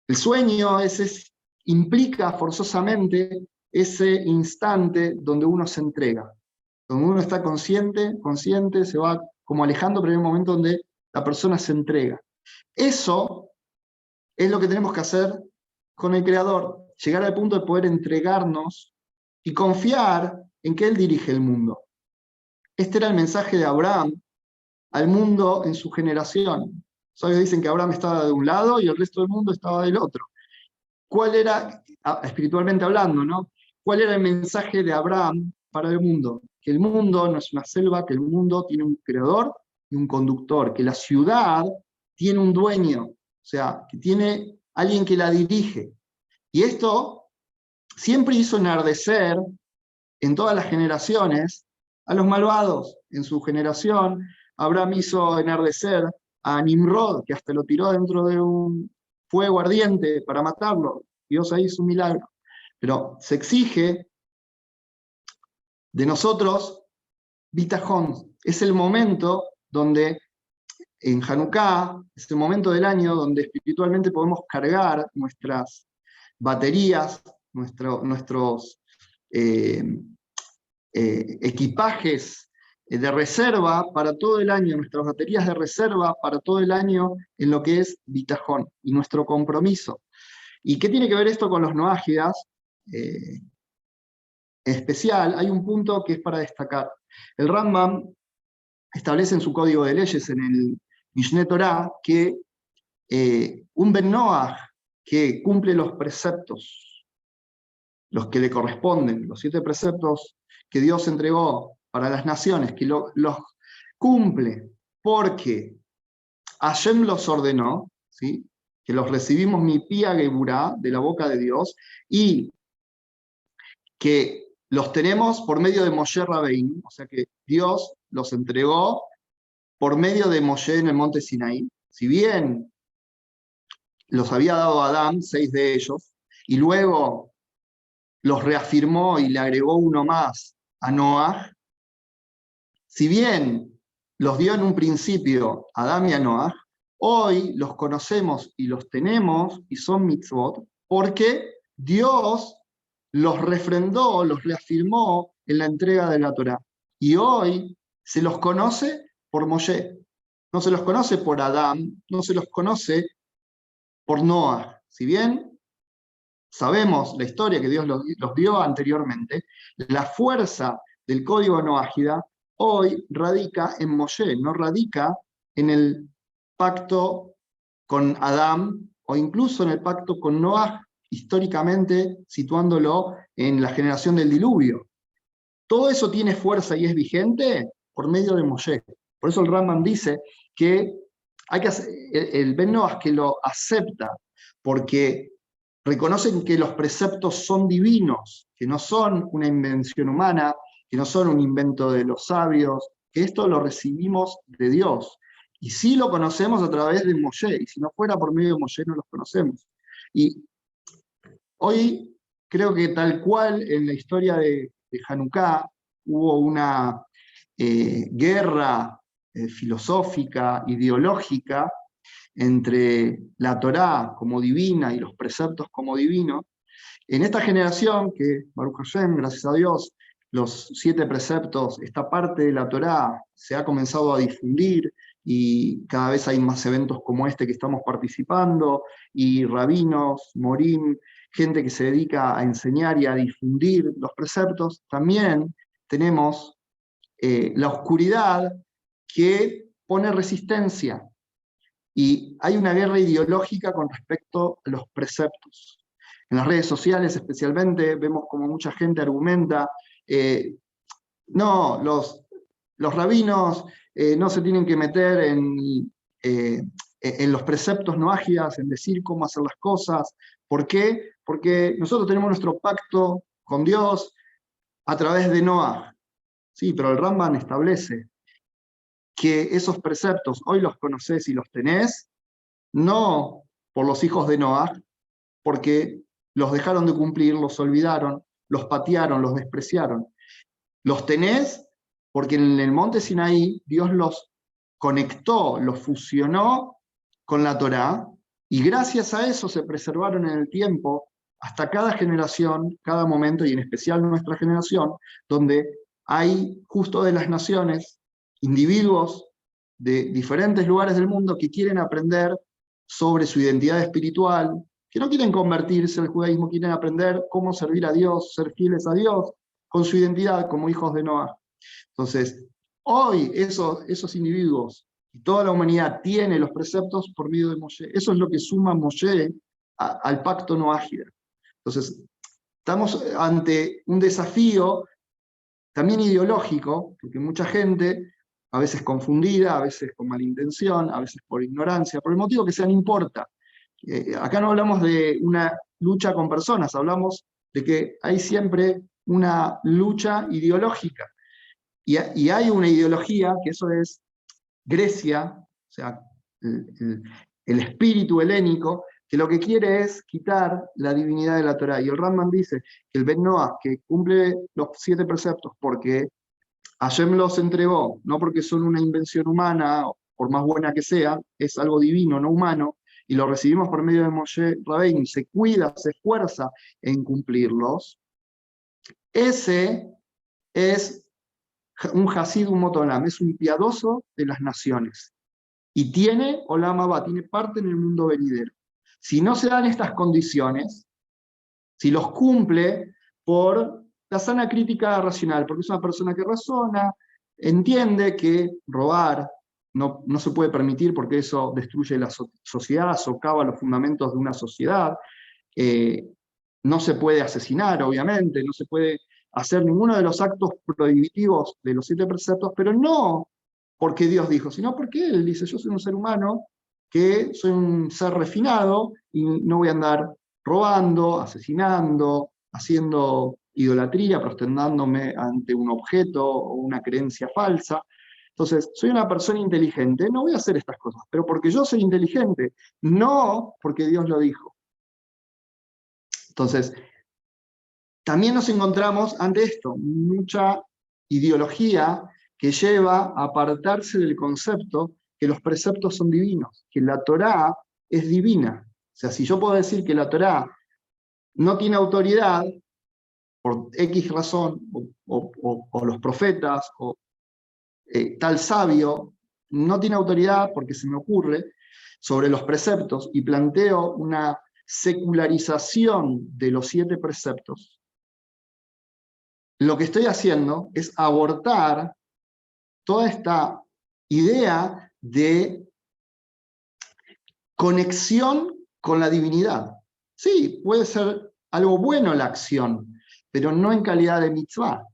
El sueño implica forzosamente ese instante donde uno se entrega, donde uno está consciente, se va como alejando, pero hay un momento donde la persona se entrega. Eso es lo que tenemos que hacer con el Creador, llegar al punto de poder entregarnos y confiar en que Él dirige el mundo. Este era el mensaje de Abraham al mundo en su generación. Los sabios dicen que Abraham estaba de un lado y el resto del mundo estaba del otro. ¿Cuál era, espiritualmente hablando, ¿no? ¿Cuál era el mensaje de Abraham para el mundo? Que el mundo no es una selva, que el mundo tiene un creador y un conductor, que la ciudad tiene un dueño, o sea, que tiene alguien que la dirige. Y esto siempre hizo enardecer en todas las generaciones a los malvados, en su generación, Abraham hizo enardecer a Nimrod, que hasta lo tiró dentro de un fuego ardiente para matarlo. Dios ahí hizo un milagro. Pero se exige de nosotros bitajón. Es el momento donde, en Hanukkah, es el momento del año donde espiritualmente podemos cargar nuestras baterías, nuestros equipajes de reserva para todo el año, nuestras baterías de reserva para todo el año en lo que es bitajón y nuestro compromiso. ¿Y qué tiene que ver esto con los noágidas? En especial, hay un punto que es para destacar. El Rambam establece en su código de leyes, en el Mishneh Torah, que un Ben Noach que cumple los preceptos, los que le corresponden, los 7 preceptos que Dios entregó para las naciones, que los cumple porque Hashem los ordenó, ¿sí? Que los recibimos mi pía geburá, de la boca de Dios, y que los tenemos por medio de Moshe Rabbeinu, o sea que Dios los entregó por medio de Moshe en el monte Sinaí. Si bien los había dado a Adán, 6 de ellos, y luego los reafirmó y le agregó uno más a Noah, si bien los dio en un principio a Adán y a Noah, hoy los conocemos y los tenemos y son mitzvot, porque Dios los refrendó, los reafirmó en la entrega de la Torá. Y hoy se los conoce por Moshe. No se los conoce por Adán, no se los conoce por Noah. Si bien sabemos la historia que Dios los dio anteriormente, la fuerza del código noágida hoy radica en Moshe, no radica en el pacto con Adán o incluso en el pacto con Noah, históricamente situándolo en la generación del diluvio. Todo eso tiene fuerza y es vigente por medio de Moshe. Por eso el Rambam dice que hay que hacer, el Ben Noach que lo acepta, porque reconocen que los preceptos son divinos, que no son una invención humana, que no son un invento de los sabios, que esto lo recibimos de Dios. Y sí lo conocemos a través de Moshe, y si no fuera por medio de Moshe no los conocemos. Y hoy creo que tal cual en la historia de Hanukkah hubo una guerra filosófica, ideológica, entre la Torá como divina y los preceptos como divinos. En esta generación, que Baruch Hashem, gracias a Dios, los 7 preceptos, esta parte de la Torá se ha comenzado a difundir, y cada vez hay más eventos como este que estamos participando, y rabinos, morim, gente que se dedica a enseñar y a difundir los preceptos. También tenemos la oscuridad que pone resistencia, y hay una guerra ideológica con respecto a los preceptos. En las redes sociales especialmente vemos como mucha gente argumenta, no, los rabinos no se tienen que meter en los preceptos noágidas, en decir cómo hacer las cosas. ¿Por qué? Porque nosotros tenemos nuestro pacto con Dios a través de Noah. Sí, pero el Rambam establece que esos preceptos hoy los conocés y los tenés, no por los hijos de Noah, porque los dejaron de cumplir, los olvidaron, los patearon, los despreciaron. Los tenés porque en el monte Sinaí Dios los conectó, los fusionó con la Torá, y gracias a eso se preservaron en el tiempo hasta cada generación, cada momento, y en especial nuestra generación, donde hay justo de las naciones individuos de diferentes lugares del mundo que quieren aprender sobre su identidad espiritual, que no quieren convertirse al judaísmo, quieren aprender cómo servir a Dios, ser fieles a Dios, con su identidad como hijos de Noah. Entonces, hoy esos individuos y toda la humanidad tiene los preceptos por medio de Moshe. Eso es lo que suma Moshe al pacto noágida. Entonces, estamos ante un desafío también ideológico, porque mucha gente, a veces confundida, a veces con mala intención, a veces por ignorancia, por el motivo que sea, no importa. Acá no hablamos de una lucha con personas, hablamos de que hay siempre una lucha ideológica. Y hay una ideología, que eso es Grecia, o sea, el espíritu helénico, que lo que quiere es quitar la divinidad de la Torá. Y el Rambam dice que el Ben Noach, que cumple los 7 preceptos porque Hashem los entregó, no porque son una invención humana, por más buena que sea, es algo divino, no humano, y lo recibimos por medio de Moshe Rabbeinu, se cuida, se esfuerza en cumplirlos. Ese es un Hasid Umot Olam, es un piadoso de las naciones. Y tiene Olam Abba, tiene parte en el mundo venidero. Si no se dan estas condiciones, si los cumple por la sana crítica racional, porque es una persona que razona, entiende que robar no se puede permitir porque eso destruye la sociedad, socava los fundamentos de una sociedad, no se puede asesinar, obviamente, no se puede hacer ninguno de los actos prohibitivos de los 7 preceptos, pero no porque Dios dijo, sino porque Él dice, yo soy un ser humano, que soy un ser refinado, y no voy a andar robando, asesinando, haciendo idolatría, prosternándome ante un objeto o una creencia falsa. Entonces, soy una persona inteligente, no voy a hacer estas cosas, pero porque yo soy inteligente, no porque Dios lo dijo. Entonces, también nos encontramos ante esto, mucha ideología que lleva a apartarse del concepto que los preceptos son divinos, que la Torá es divina. O sea, si yo puedo decir que la Torá no tiene autoridad, por X razón, o los profetas, o tal sabio, no tiene autoridad porque se me ocurre sobre los preceptos, y planteo una secularización de los 7 preceptos, lo que estoy haciendo es abortar toda esta idea de conexión con la divinidad. Sí, puede ser algo bueno la acción, pero no en calidad de mitzvah.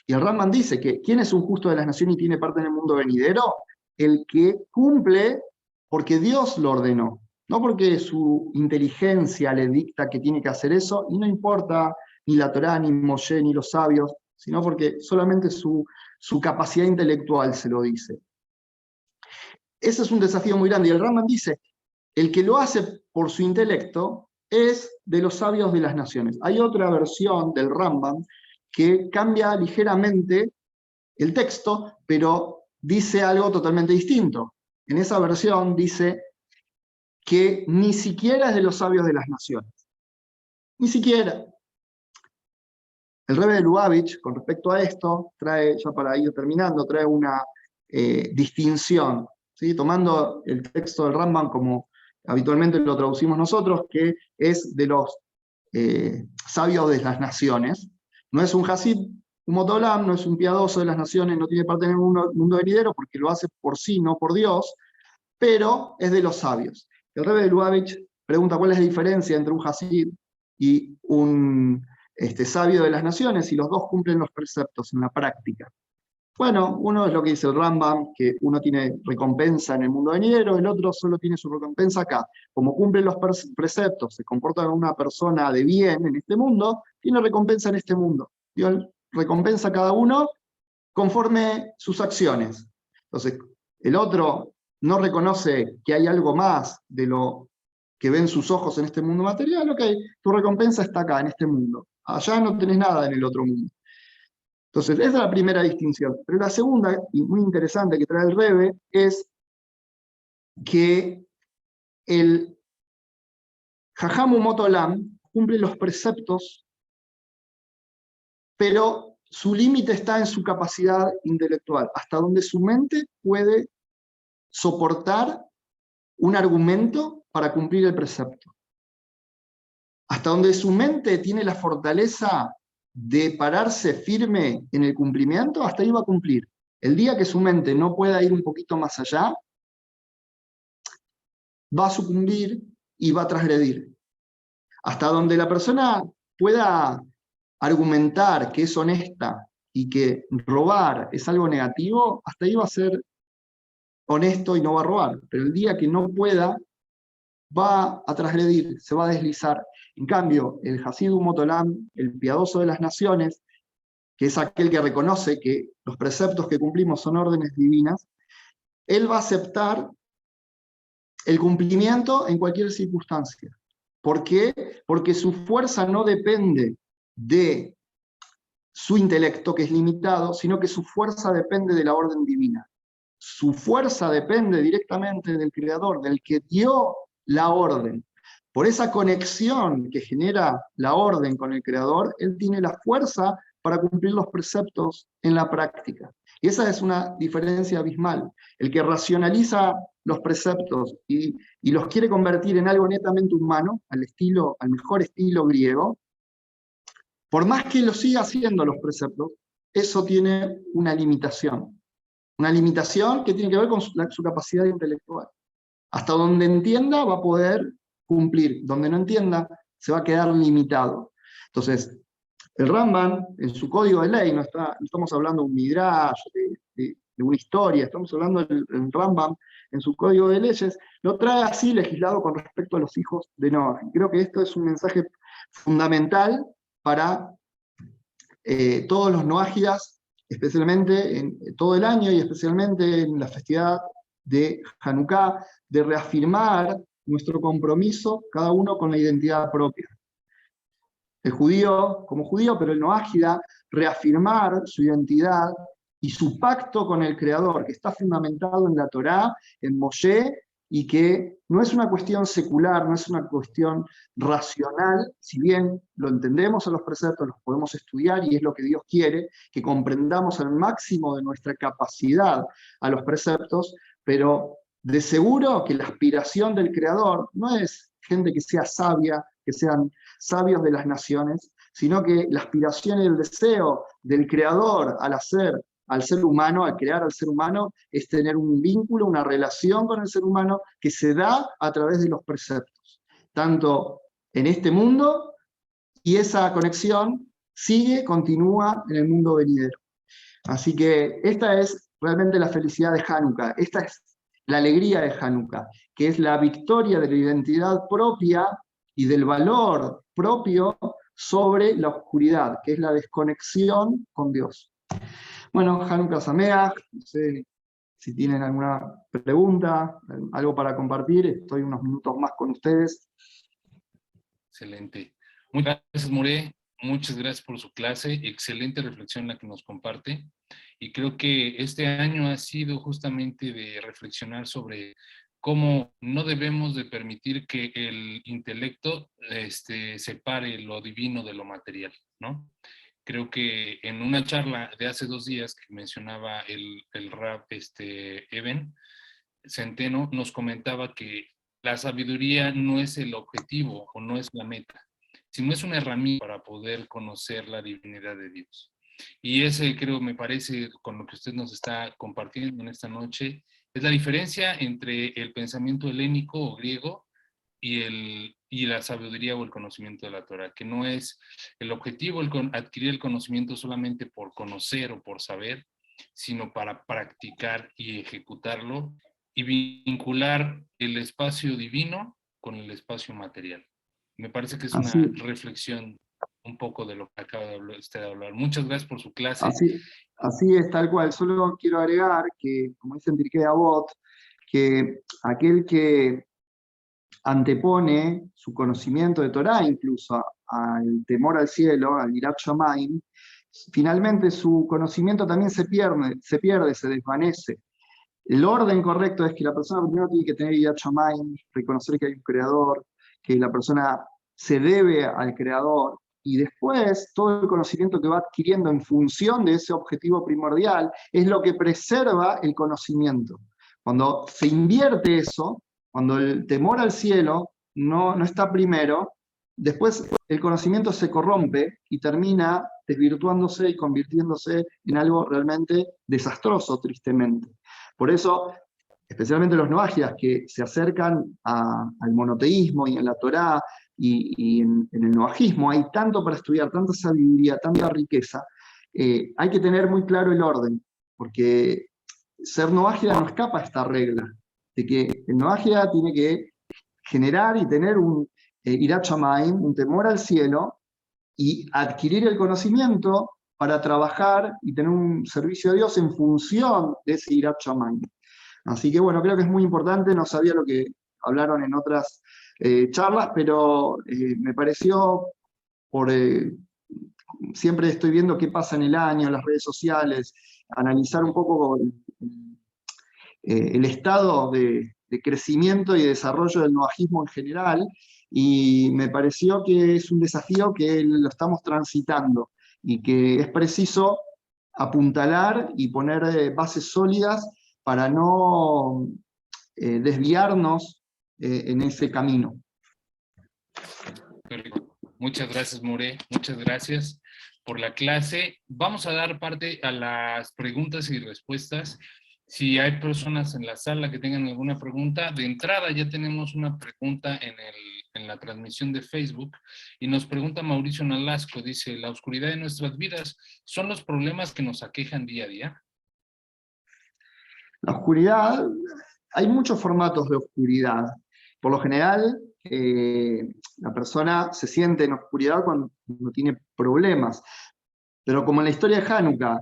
Y el Rambam dice que ¿quién es un justo de las naciones y tiene parte en el mundo venidero? El que cumple porque Dios lo ordenó, no porque su inteligencia le dicta que tiene que hacer eso, y no importa ni la Torá, ni Moshe, ni los sabios, sino porque solamente su capacidad intelectual se lo dice. Ese es un desafío muy grande, y el Rambam dice, el que lo hace por su intelecto es de los sabios de las naciones. Hay otra versión del Rambam que cambia ligeramente el texto, pero dice algo totalmente distinto. En esa versión dice que ni siquiera es de los sabios de las naciones. Ni siquiera. El Rebbe de Lubavitch, con respecto a esto, trae, ya para ir terminando, trae una distinción, ¿sí? Tomando el texto del Rambam como habitualmente lo traducimos nosotros, que es de los sabios de las naciones. No es un Hasid Umot Olam, no es un piadoso de las naciones, no tiene parte en el mundo venidero, porque lo hace por sí, no por Dios, pero es de los sabios. El Rebbe de Lubavitch pregunta cuál es la diferencia entre un Hasid y un sabio de las naciones, y los dos cumplen los preceptos en la práctica. Bueno, uno es lo que dice el Rambam, que uno tiene recompensa en el mundo venidero, el otro solo tiene su recompensa acá. Como cumple los preceptos, se comporta como una persona de bien en este mundo, tiene recompensa en este mundo. Dios recompensa a cada uno conforme sus acciones. Entonces, el otro no reconoce que hay algo más de lo que ven sus ojos en este mundo material. Ok, tu recompensa está acá, en este mundo. Allá no tenés nada en el otro mundo. Entonces, esa es la primera distinción. Pero la segunda, y muy interesante que trae el Rebbe, es que el Jajam Umot Olam cumple los preceptos, pero su límite está en su capacidad intelectual, hasta donde su mente puede soportar un argumento para cumplir el precepto. Hasta donde su mente tiene la fortaleza de pararse firme en el cumplimiento, hasta ahí va a cumplir. El día que su mente no pueda ir un poquito más allá, va a sucumbir y va a transgredir. Hasta donde la persona pueda argumentar que es honesta y que robar es algo negativo, hasta ahí va a ser honesto y no va a robar. Pero el día que no pueda, va a transgredir, se va a deslizar. En cambio, el Hasid Umot Olam, el piadoso de las naciones, que es aquel que reconoce que los preceptos que cumplimos son órdenes divinas, él va a aceptar el cumplimiento en cualquier circunstancia. ¿Por qué? Porque su fuerza no depende de su intelecto, que es limitado, sino que su fuerza depende de la orden divina. Su fuerza depende directamente del Creador, del que dio la orden. Por esa conexión que genera la orden con el Creador, él tiene la fuerza para cumplir los preceptos en la práctica. Y esa es una diferencia abismal. El que racionaliza los preceptos y los quiere convertir en algo netamente humano, al mejor estilo griego, por más que lo siga haciendo los preceptos, eso tiene una limitación. Una limitación que tiene que ver con su capacidad intelectual. Hasta donde entienda va a poder cumplir, donde no entienda se va a quedar limitado. Entonces, el Rambam, en su código de ley, no estamos hablando de un midrash, de una historia, estamos hablando del Rambam, en su código de leyes, lo trae así legislado con respecto a los hijos de Noah. Creo que esto es un mensaje fundamental para todos los noágidas, especialmente en todo el año y especialmente en la festividad de Hanukkah, de reafirmar nuestro compromiso, cada uno con la identidad propia. El judío como judío, pero el noágida, reafirmar su identidad y su pacto con el Creador, que está fundamentado en la Torá, en Moshe, y que no es una cuestión secular, no es una cuestión racional, si bien lo entendemos a los preceptos, los podemos estudiar y es lo que Dios quiere, que comprendamos al máximo de nuestra capacidad a los preceptos, pero de seguro que la aspiración del Creador no es gente que sea sabia, que sean sabios de las naciones, sino que la aspiración y el deseo del Creador al ser humano, al crear al ser humano, es tener un vínculo, una relación con el ser humano que se da a través de los preceptos, tanto en este mundo, y esa conexión continúa en el mundo venidero. Así que esta es realmente la felicidad de Hanukkah, esta es la alegría de Hanukkah, que es la victoria de la identidad propia y del valor propio sobre la oscuridad, que es la desconexión con Dios. Bueno, Hanukkah Sameach, no sé si tienen alguna pregunta, algo para compartir, estoy unos minutos más con ustedes. Excelente. Muchas gracias, More. Muchas gracias por su clase. Excelente reflexión la que nos comparte. Y creo que este año ha sido justamente de reflexionar sobre cómo no debemos de permitir que el intelecto separe lo divino de lo material, ¿no? Creo que en una charla de hace 2 días que mencionaba el Rab Eben Centeno, nos comentaba que la sabiduría no es el objetivo o no es la meta, sino es una herramienta para poder conocer la divinidad de Dios. Y ese, creo, me parece, con lo que usted nos está compartiendo en esta noche, es la diferencia entre el pensamiento helénico o griego y la sabiduría o el conocimiento de la Torah, que no es el objetivo adquirir el conocimiento solamente por conocer o por saber, sino para practicar y ejecutarlo y vincular el espacio divino con el espacio material. Me parece que es una reflexión un poco de lo que acaba de hablar. Muchas gracias por su clase. Así es, tal cual. Solo quiero agregar que, como dice en Pirkei Avot, que aquel que antepone su conocimiento de Torá incluso al temor al cielo, al Yirat Shamayim, finalmente su conocimiento también se pierde, se desvanece. El orden correcto es que la persona primero tiene que tener Yirat Shamayim, reconocer que hay un creador, que la persona se debe al creador, y después todo el conocimiento que va adquiriendo en función de ese objetivo primordial es lo que preserva el conocimiento. Cuando se invierte eso, cuando el temor al cielo no está primero, después el conocimiento se corrompe y termina desvirtuándose y convirtiéndose en algo realmente desastroso, tristemente. Por eso, especialmente los noágidas que se acercan al monoteísmo y a la Torá, y en el noajismo hay tanto para estudiar, tanta sabiduría, tanta riqueza, hay que tener muy claro el orden, porque ser noágida no escapa a esta regla, de que el noágida tiene que generar y tener un Yirat Shamayim, un temor al cielo, y adquirir el conocimiento para trabajar y tener un servicio a Dios en función de ese Yirat Shamayim. Así que bueno, creo que es muy importante, no sabía lo que hablaron en otras charlas, pero me pareció, siempre estoy viendo qué pasa en el año, en las redes sociales, analizar un poco el estado de crecimiento y desarrollo del novajismo en general, y me pareció que es un desafío que lo estamos transitando, y que es preciso apuntalar y poner bases sólidas para no desviarnos en ese camino. Perfecto. Muchas gracias, More. Muchas gracias por la clase. Vamos a dar parte a las preguntas y respuestas. Si hay personas en la sala que tengan alguna pregunta, de entrada ya tenemos una pregunta en la transmisión de Facebook, y nos pregunta Mauricio Nalasco, dice: ¿la oscuridad de nuestras vidas son los problemas que nos aquejan día a día? La oscuridad, hay muchos formatos de oscuridad. Por lo general, la persona se siente en oscuridad cuando tiene problemas. Pero como en la historia de Hanukkah,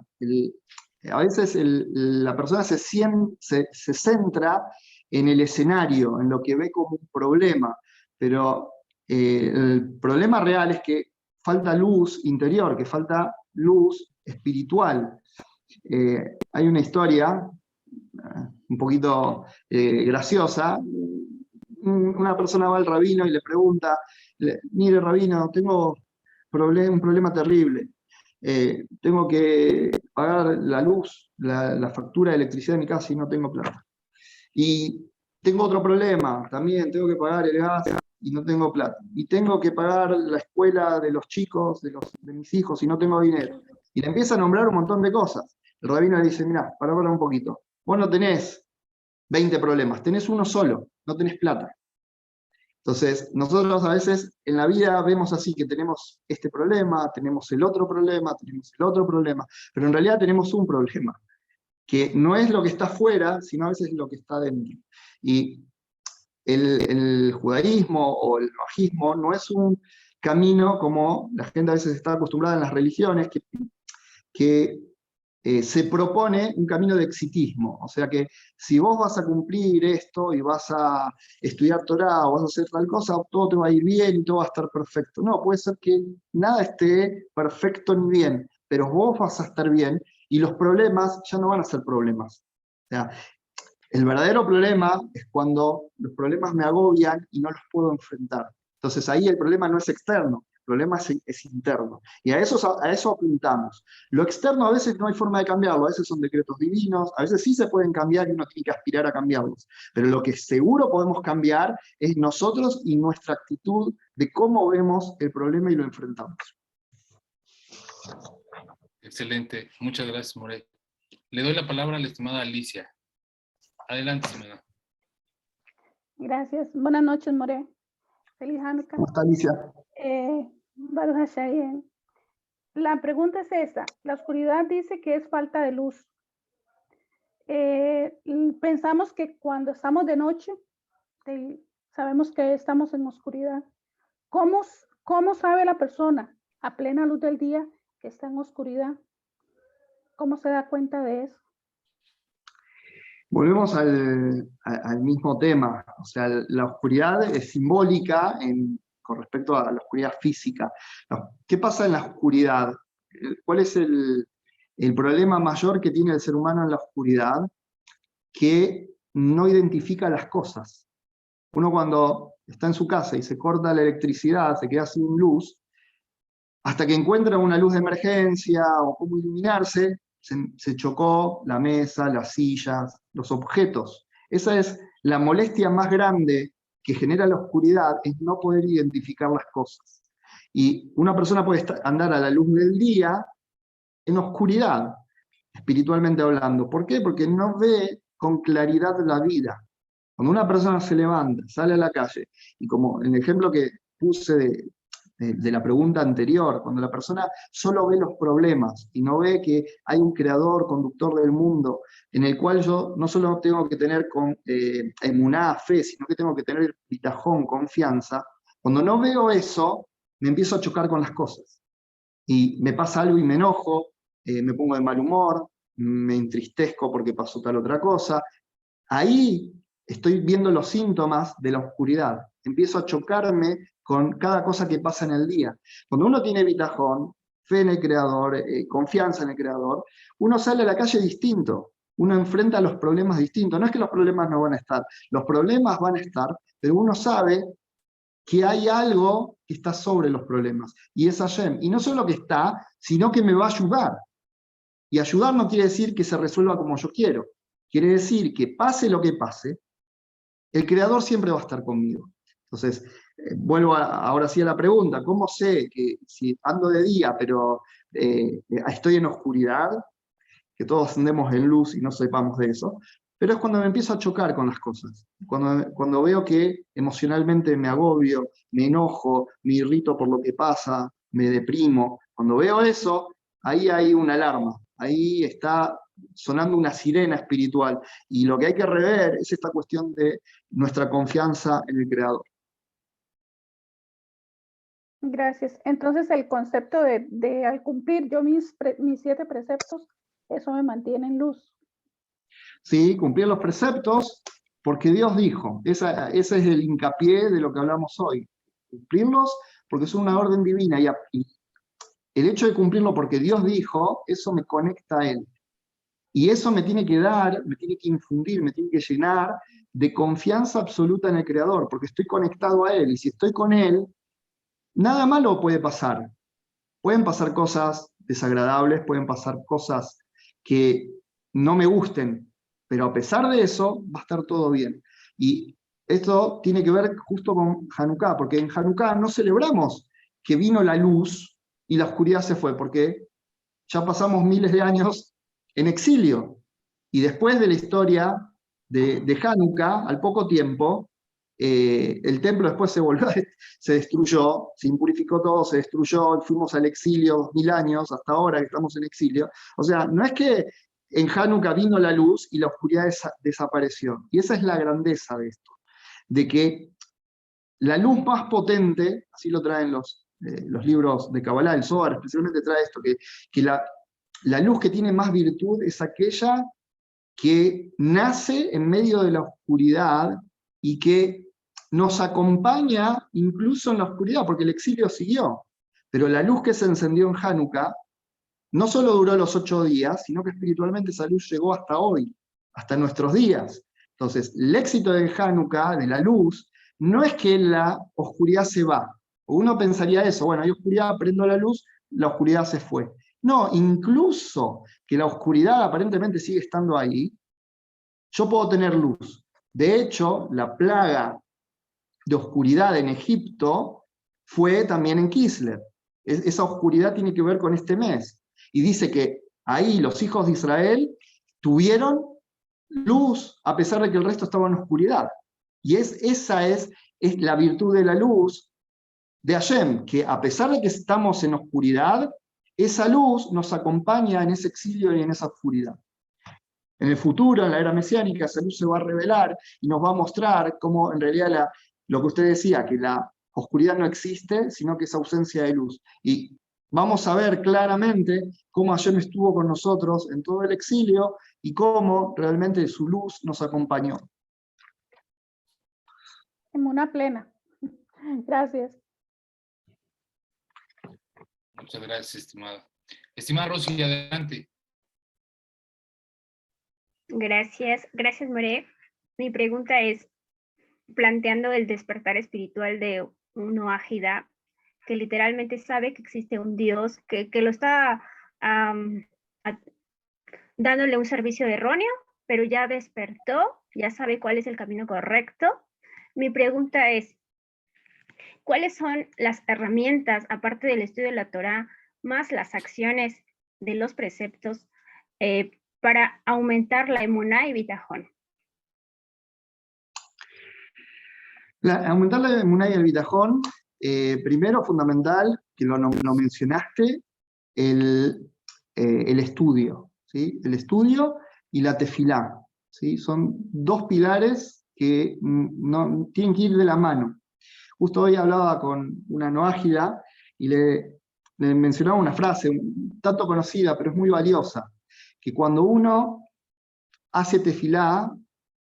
a veces la persona se centra en el escenario, en lo que ve como un problema. Pero el problema real es que falta luz interior, que falta luz espiritual. Hay una historia un poquito graciosa. Una persona va al rabino y le pregunta: mire, rabino, tengo un problema terrible. Tengo que pagar la luz, la factura de electricidad de mi casa y no tengo plata. Y tengo otro problema, también tengo que pagar el gas y no tengo plata. Y tengo que pagar la escuela de los chicos, de mis hijos, y no tengo dinero. Y le empieza a nombrar un montón de cosas. El rabino le dice: mirá, para un poquito. Vos no tenés 20 problemas, tenés uno solo, no tenés plata. Entonces, nosotros a veces en la vida vemos así, que tenemos este problema, tenemos el otro problema, tenemos el otro problema, pero en realidad tenemos un problema, que no es lo que está afuera, sino a veces lo que está dentro. Y el judaísmo o el novajismo no es un camino como la gente a veces está acostumbrada en las religiones, que se propone un camino de exitismo. O sea que si vos vas a cumplir esto y vas a estudiar Torá o vas a hacer tal cosa, todo te va a ir bien y todo va a estar perfecto. No, puede ser que nada esté perfecto ni bien, pero vos vas a estar bien y los problemas ya no van a ser problemas. O sea, el verdadero problema es cuando los problemas me agobian y no los puedo enfrentar. Entonces ahí el problema no es externo, el problema es interno. Y a eso apuntamos. Lo externo a veces no hay forma de cambiarlo, a veces son decretos divinos, a veces sí se pueden cambiar y uno tiene que aspirar a cambiarlos. Pero lo que seguro podemos cambiar es nosotros y nuestra actitud de cómo vemos el problema y lo enfrentamos. Excelente. Muchas gracias, More. Le doy la palabra a la estimada Alicia. Adelante, estimada. Gracias. Buenas noches, More. Feliz Hanukkah. ¿Cómo está, Alicia? Baruch Hashem. La pregunta es esta. La oscuridad dice que es falta de luz. Pensamos que cuando estamos de noche, sabemos que estamos en oscuridad. ¿Cómo sabe la persona a plena luz del día que está en oscuridad? ¿Cómo se da cuenta de eso? Volvemos al mismo tema. O sea, la oscuridad es simbólica con respecto a la oscuridad física. ¿Qué pasa en la oscuridad? ¿Cuál es el problema mayor que tiene el ser humano en la oscuridad? Que no identifica las cosas. Uno cuando está en su casa y se corta la electricidad, se queda sin luz, hasta que encuentra una luz de emergencia o cómo iluminarse, se chocó la mesa, las sillas, los objetos. Esa es la molestia más grande que genera la oscuridad, es no poder identificar las cosas. Y una persona puede andar a la luz del día en oscuridad, espiritualmente hablando. ¿Por qué? Porque no ve con claridad la vida. Cuando una persona se levanta, sale a la calle, y como en el ejemplo que puse de la pregunta anterior, cuando la persona solo ve los problemas y no ve que hay un creador, conductor del mundo, en el cual yo no solo tengo que tener emuná, fe, sino que tengo que tener bitajón, confianza, cuando no veo eso, me empiezo a chocar con las cosas. Y me pasa algo y me enojo, me pongo de mal humor, me entristezco porque pasó tal otra cosa, ahí estoy viendo los síntomas de la oscuridad. Empiezo a chocarme con cada cosa que pasa en el día. Cuando uno tiene bitajón, fe en el Creador, confianza en el Creador, uno sale a la calle distinto, uno enfrenta los problemas distintos. No es que los problemas no van a estar, los problemas van a estar, pero uno sabe que hay algo que está sobre los problemas, y es Hashem. Y no solo que está, sino que me va a ayudar. Y ayudar no quiere decir que se resuelva como yo quiero. Quiere decir que pase lo que pase, el Creador siempre va a estar conmigo. Entonces, vuelvo ahora sí a la pregunta, ¿cómo sé que si ando de día, pero estoy en oscuridad? Que todos andemos en luz y no sepamos de eso. Pero es cuando me empiezo a chocar con las cosas. Cuando veo que emocionalmente me agobio, me enojo, me irrito por lo que pasa, me deprimo. Cuando veo eso, ahí hay una alarma. Ahí está sonando una sirena espiritual. Y lo que hay que rever es esta cuestión de nuestra confianza en el Creador. Gracias. Entonces el concepto de al cumplir yo mis 7 preceptos, eso me mantiene en luz. Sí, cumplir los preceptos porque Dios dijo. Ese es el hincapié de lo que hablamos hoy. Cumplirlos porque es una orden divina. Y el hecho de cumplirlo porque Dios dijo, eso me conecta a Él. Y eso me tiene que dar, me tiene que infundir, me tiene que llenar de confianza absoluta en el Creador, porque estoy conectado a Él. Y si estoy con Él, nada malo puede pasar. Pueden pasar cosas desagradables, pueden pasar cosas que no me gusten, pero a pesar de eso, va a estar todo bien. Y esto tiene que ver justo con Hanukkah, porque en Hanukkah no celebramos que vino la luz y la oscuridad se fue, porque ya pasamos miles de años en exilio. Y después de la historia de Hanukkah, al poco tiempo, el templo después se destruyó, se impurificó todo, se destruyó, fuimos al exilio 2000 años, hasta ahora que estamos en exilio. O sea, no es que en Hanukkah vino la luz y la oscuridad desapareció. Y esa es la grandeza de esto, de que la luz más potente, así lo traen los libros de Kabbalah, el Zohar especialmente trae esto, que la luz que tiene más virtud es aquella que nace en medio de la oscuridad y que nos acompaña incluso en la oscuridad, porque el exilio siguió. Pero la luz que se encendió en Hanukkah no solo duró los 8 días, sino que espiritualmente esa luz llegó hasta hoy, hasta nuestros días. Entonces, el éxito de Hanukkah, de la luz, no es que la oscuridad se va. Uno pensaría eso, bueno, hay oscuridad, prendo la luz, la oscuridad se fue. No, incluso que la oscuridad aparentemente sigue estando ahí, yo puedo tener luz. De hecho, la plaga de oscuridad en Egipto fue también en Kislev. Esa oscuridad tiene que ver con este mes. Y dice que ahí los hijos de Israel tuvieron luz a pesar de que el resto estaba en oscuridad. Y esa es la virtud de la luz de Hashem, que a pesar de que estamos en oscuridad, esa luz nos acompaña en ese exilio y en esa oscuridad. En el futuro, en la era mesiánica, esa luz se va a revelar y nos va a mostrar cómo en realidad lo que usted decía, que la oscuridad no existe, sino que es ausencia de luz. Y vamos a ver claramente cómo Hashem estuvo con nosotros en todo el exilio y cómo realmente su luz nos acompañó. En una plena. Gracias. Muchas gracias, estimada. Estimada Rosy, adelante. Gracias, More. Mi pregunta es, planteando el despertar espiritual de un Noahida, que literalmente sabe que existe un Dios, que lo está dándole un servicio erróneo, pero ya despertó, ya sabe cuál es el camino correcto. Mi pregunta es, ¿cuáles son las herramientas, aparte del estudio de la Torá, más las acciones de los preceptos, para aumentar la emuná y bitajón? Aumentar la emuná y el bitajón, primero fundamental, que lo mencionaste, el estudio, ¿sí? El estudio y la tefilá, ¿sí? Son dos pilares que no, tienen que ir de la mano. Justo hoy hablaba con una noágida y le mencionaba una frase, un tanto conocida, pero es muy valiosa, que cuando uno hace tefilá,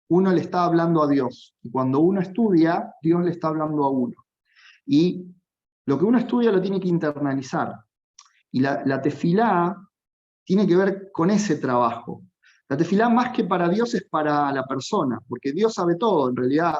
uno le está hablando a Dios. Y cuando uno estudia, Dios le está hablando a uno. Y lo que uno estudia lo tiene que internalizar. Y la tefilá tiene que ver con ese trabajo. La tefilá más que para Dios es para la persona, porque Dios sabe todo, en realidad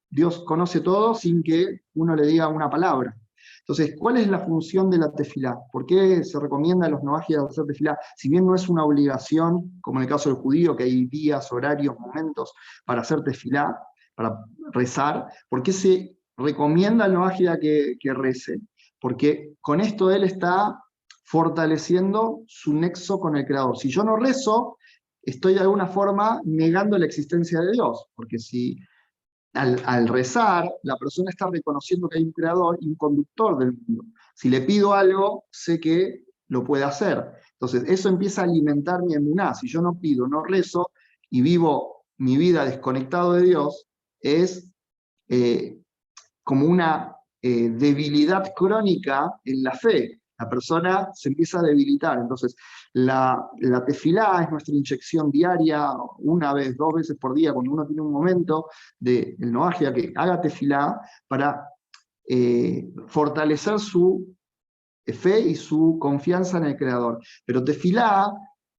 Dios conoce todo sin que uno le diga una palabra. Entonces, ¿cuál es la función de la tefilá? ¿Por qué se recomienda a los noajidas hacer tefilá? Si bien no es una obligación, como en el caso del judío, que hay días, horarios, momentos para hacer tefilá, para rezar, ¿por qué se recomienda al noajida que rece? Porque con esto él está fortaleciendo su nexo con el Creador. Si yo no rezo, estoy de alguna forma negando la existencia de Dios, porque si al rezar, la persona está reconociendo que hay un creador y un conductor del mundo. Si le pido algo, sé que lo puede hacer. Entonces, eso empieza a alimentar mi emuná. Si yo no pido, no rezo, y vivo mi vida desconectado de Dios, es como una debilidad crónica en la fe. La persona se empieza a debilitar. Entonces, la tefilá es nuestra inyección diaria, una vez, 2 veces por día, cuando uno tiene un momento del noajia, que haga tefilá para fortalecer su fe y su confianza en el Creador. Pero tefilá,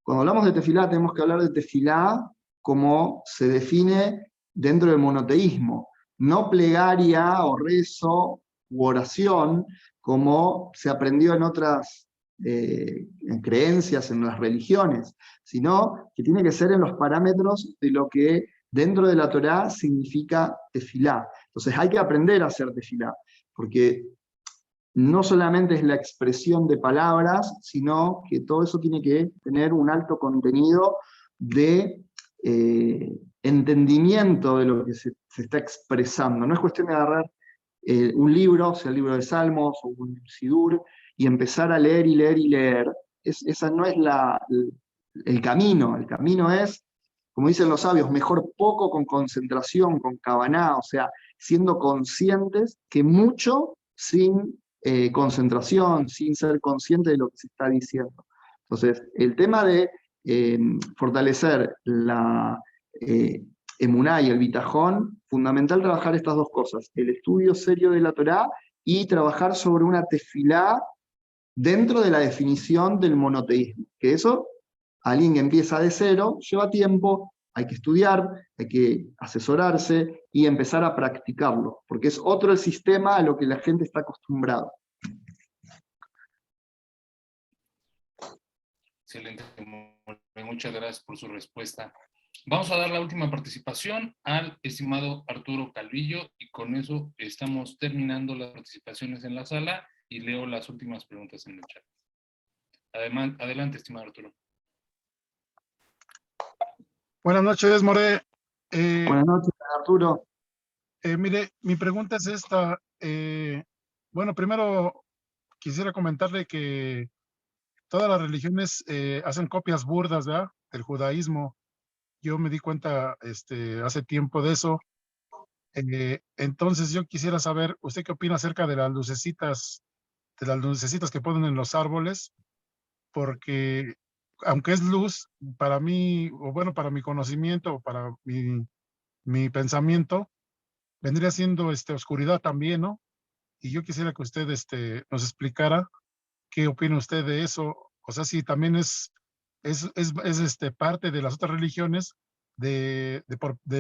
cuando hablamos de tefilá, tenemos que hablar de tefilá como se define dentro del monoteísmo, no plegaria o rezo u oración, como se aprendió en otras en creencias, en las religiones, sino que tiene que ser en los parámetros de lo que dentro de la Torá significa tefilá. Entonces hay que aprender a hacer tefilá, porque no solamente es la expresión de palabras, sino que todo eso tiene que tener un alto contenido de entendimiento de lo que se está expresando. No es cuestión de agarrar un libro, sea el libro de Salmos o un Sidur, y empezar a leer y leer y leer. Esa no es el camino. El camino es, como dicen los sabios, mejor poco con concentración, con kavaná, o sea, siendo conscientes que mucho sin concentración, sin ser consciente de lo que se está diciendo. Entonces, el tema de fortalecer la emuná y el bitajón, fundamental trabajar estas dos cosas, el estudio serio de la Torá y trabajar sobre una tefilá dentro de la definición del monoteísmo, que eso, alguien que empieza de cero, lleva tiempo, hay que estudiar, hay que asesorarse y empezar a practicarlo, porque es otro el sistema a lo que la gente está acostumbrada. Excelente, muchas gracias por su respuesta. Vamos a dar la última participación al estimado Arturo Calvillo, y con eso estamos terminando las participaciones en la sala y leo las últimas preguntas en el chat. Adelante, estimado Arturo. Buenas noches, More. Buenas noches, Arturo. Mire, mi pregunta es esta. Bueno, primero quisiera comentarle que todas las religiones hacen copias burdas, ¿verdad? Del judaísmo. Yo me di cuenta hace tiempo de eso. Entonces yo quisiera saber, ¿usted qué opina acerca de las lucecitas que ponen en los árboles? Porque aunque es luz, para mí, o bueno, para mi conocimiento, o para mi pensamiento, vendría siendo oscuridad también, ¿no? Y yo quisiera que usted nos explicara qué opina usted de eso. O sea, si también es parte de las otras religiones, de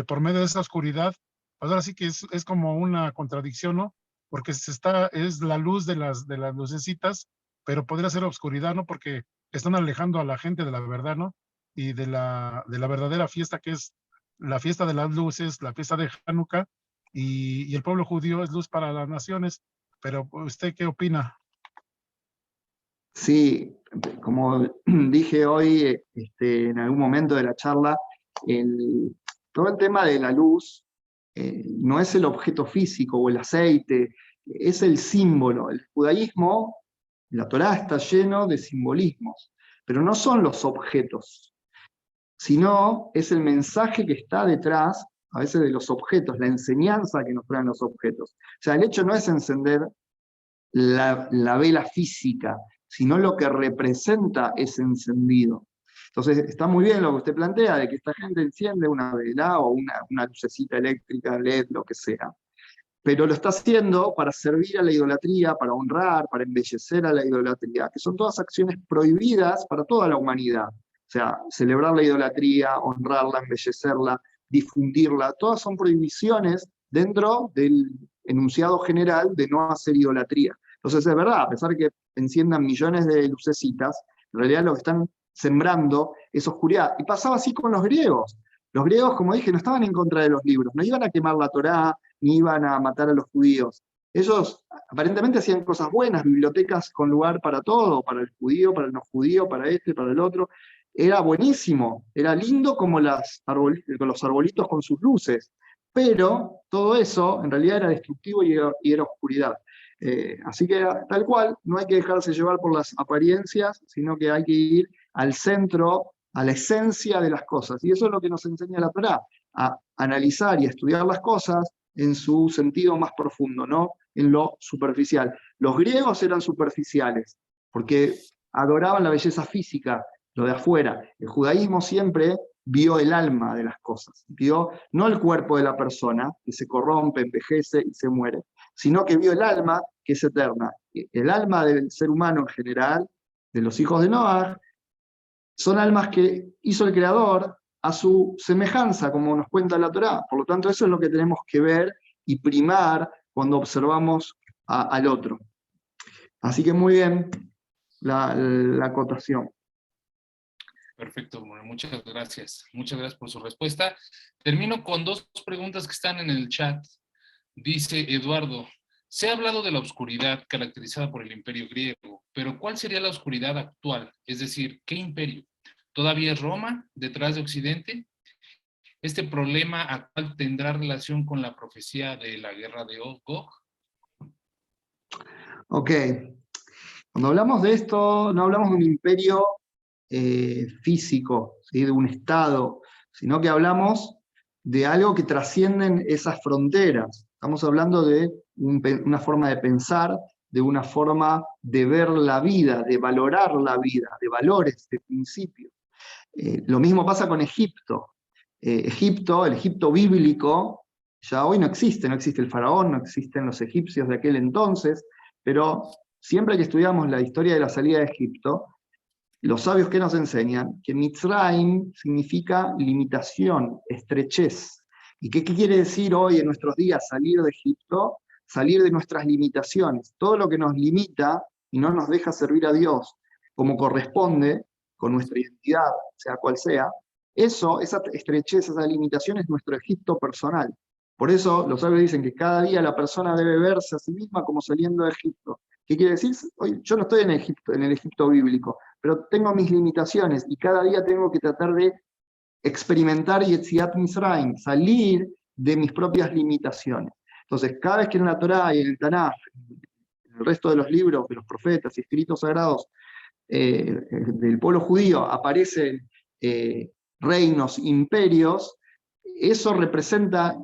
por medio de esa oscuridad, pues ahora sí que es como una contradicción, ¿no? Porque es la luz de las lucecitas, pero podría ser oscuridad, ¿no? Porque están alejando a la gente de la verdad, ¿no? Y de la verdadera fiesta, que es la fiesta de las luces, la fiesta de Hanukkah, y el pueblo judío es luz para las naciones. Pero ¿usted qué opina? Sí, como dije hoy en algún momento de la charla, todo el tema de la luz no es el objeto físico o el aceite, es el símbolo. El judaísmo, la Torá está lleno de simbolismos, pero no son los objetos, sino es el mensaje que está detrás, a veces, de los objetos, la enseñanza que nos traen los objetos. O sea, el hecho no es encender la vela física, sino lo que representa ese encendido. Entonces está muy bien lo que usted plantea, de que esta gente enciende una vela o una lucecita eléctrica, LED, lo que sea, pero lo está haciendo para servir a la idolatría, para honrar, para embellecer a la idolatría, que son todas acciones prohibidas para toda la humanidad. O sea, celebrar la idolatría, honrarla, embellecerla, difundirla, todas son prohibiciones dentro del enunciado general de no hacer idolatría. Entonces es verdad, a pesar de que enciendan millones de lucecitas, en realidad lo que están sembrando es oscuridad. Y pasaba así con los griegos. Los griegos, como dije, no estaban en contra de los libros, no iban a quemar la Torá, ni iban a matar a los judíos. Ellos aparentemente hacían cosas buenas, bibliotecas con lugar para todo, para el judío, para el no judío, para este, para el otro. Era buenísimo, era lindo como los arbolitos con sus luces, pero todo eso en realidad era destructivo y era oscuridad. Así que tal cual, no hay que dejarse llevar por las apariencias, sino que hay que ir al centro, a la esencia de las cosas. Y eso es lo que nos enseña la Torá, a analizar y a estudiar las cosas en su sentido más profundo, no en lo superficial. Los griegos eran superficiales, porque adoraban la belleza física, lo de afuera. El judaísmo siempre vio el alma de las cosas, vio no el cuerpo de la persona, que se corrompe, envejece y se muere, sino que vio el alma, que es eterna. El alma del ser humano en general, de los hijos de Noah, son almas que hizo el Creador a su semejanza, como nos cuenta la Torá. Por lo tanto, eso es lo que tenemos que ver y primar cuando observamos al otro. Así que muy bien la acotación. Perfecto, bueno, muchas gracias. Muchas gracias por su respuesta. Termino con dos preguntas que están en el chat. Dice Eduardo, se ha hablado de la oscuridad caracterizada por el imperio griego, pero ¿cuál sería la oscuridad actual? Es decir, ¿qué imperio? ¿Todavía es Roma, detrás de Occidente? ¿Este problema actual tendrá relación con la profecía de la guerra de Gog? Ok. Cuando hablamos de esto, no hablamos de un imperio físico, ¿sí? De un Estado, sino que hablamos de algo que trascienden esas fronteras. Estamos hablando de una forma de pensar, de una forma de ver la vida, de valorar la vida, de valores, de principios. Lo mismo pasa con Egipto. Egipto, el Egipto bíblico, ya hoy no existe el faraón, no existen los egipcios de aquel entonces, pero siempre que estudiamos la historia de la salida de Egipto, los sabios que nos enseñan que Mitzrayim significa limitación, estrechez. ¿Y qué quiere decir hoy en nuestros días salir de Egipto? Salir de nuestras limitaciones. Todo lo que nos limita y no nos deja servir a Dios como corresponde, con nuestra identidad, sea cual sea, esa estrechez, esa limitación es nuestro Egipto personal. Por eso los sabios dicen que cada día la persona debe verse a sí misma como saliendo de Egipto. ¿Qué quiere decir? Hoy, yo no estoy en el Egipto bíblico, pero tengo mis limitaciones y cada día tengo que tratar de experimentar Yetziat Mitzrayim, salir de mis propias limitaciones. Entonces, cada vez que en la Torá y en el Tanaj, en el resto de los libros de los profetas y escritos sagrados del pueblo judío aparecen reinos, imperios, eso representa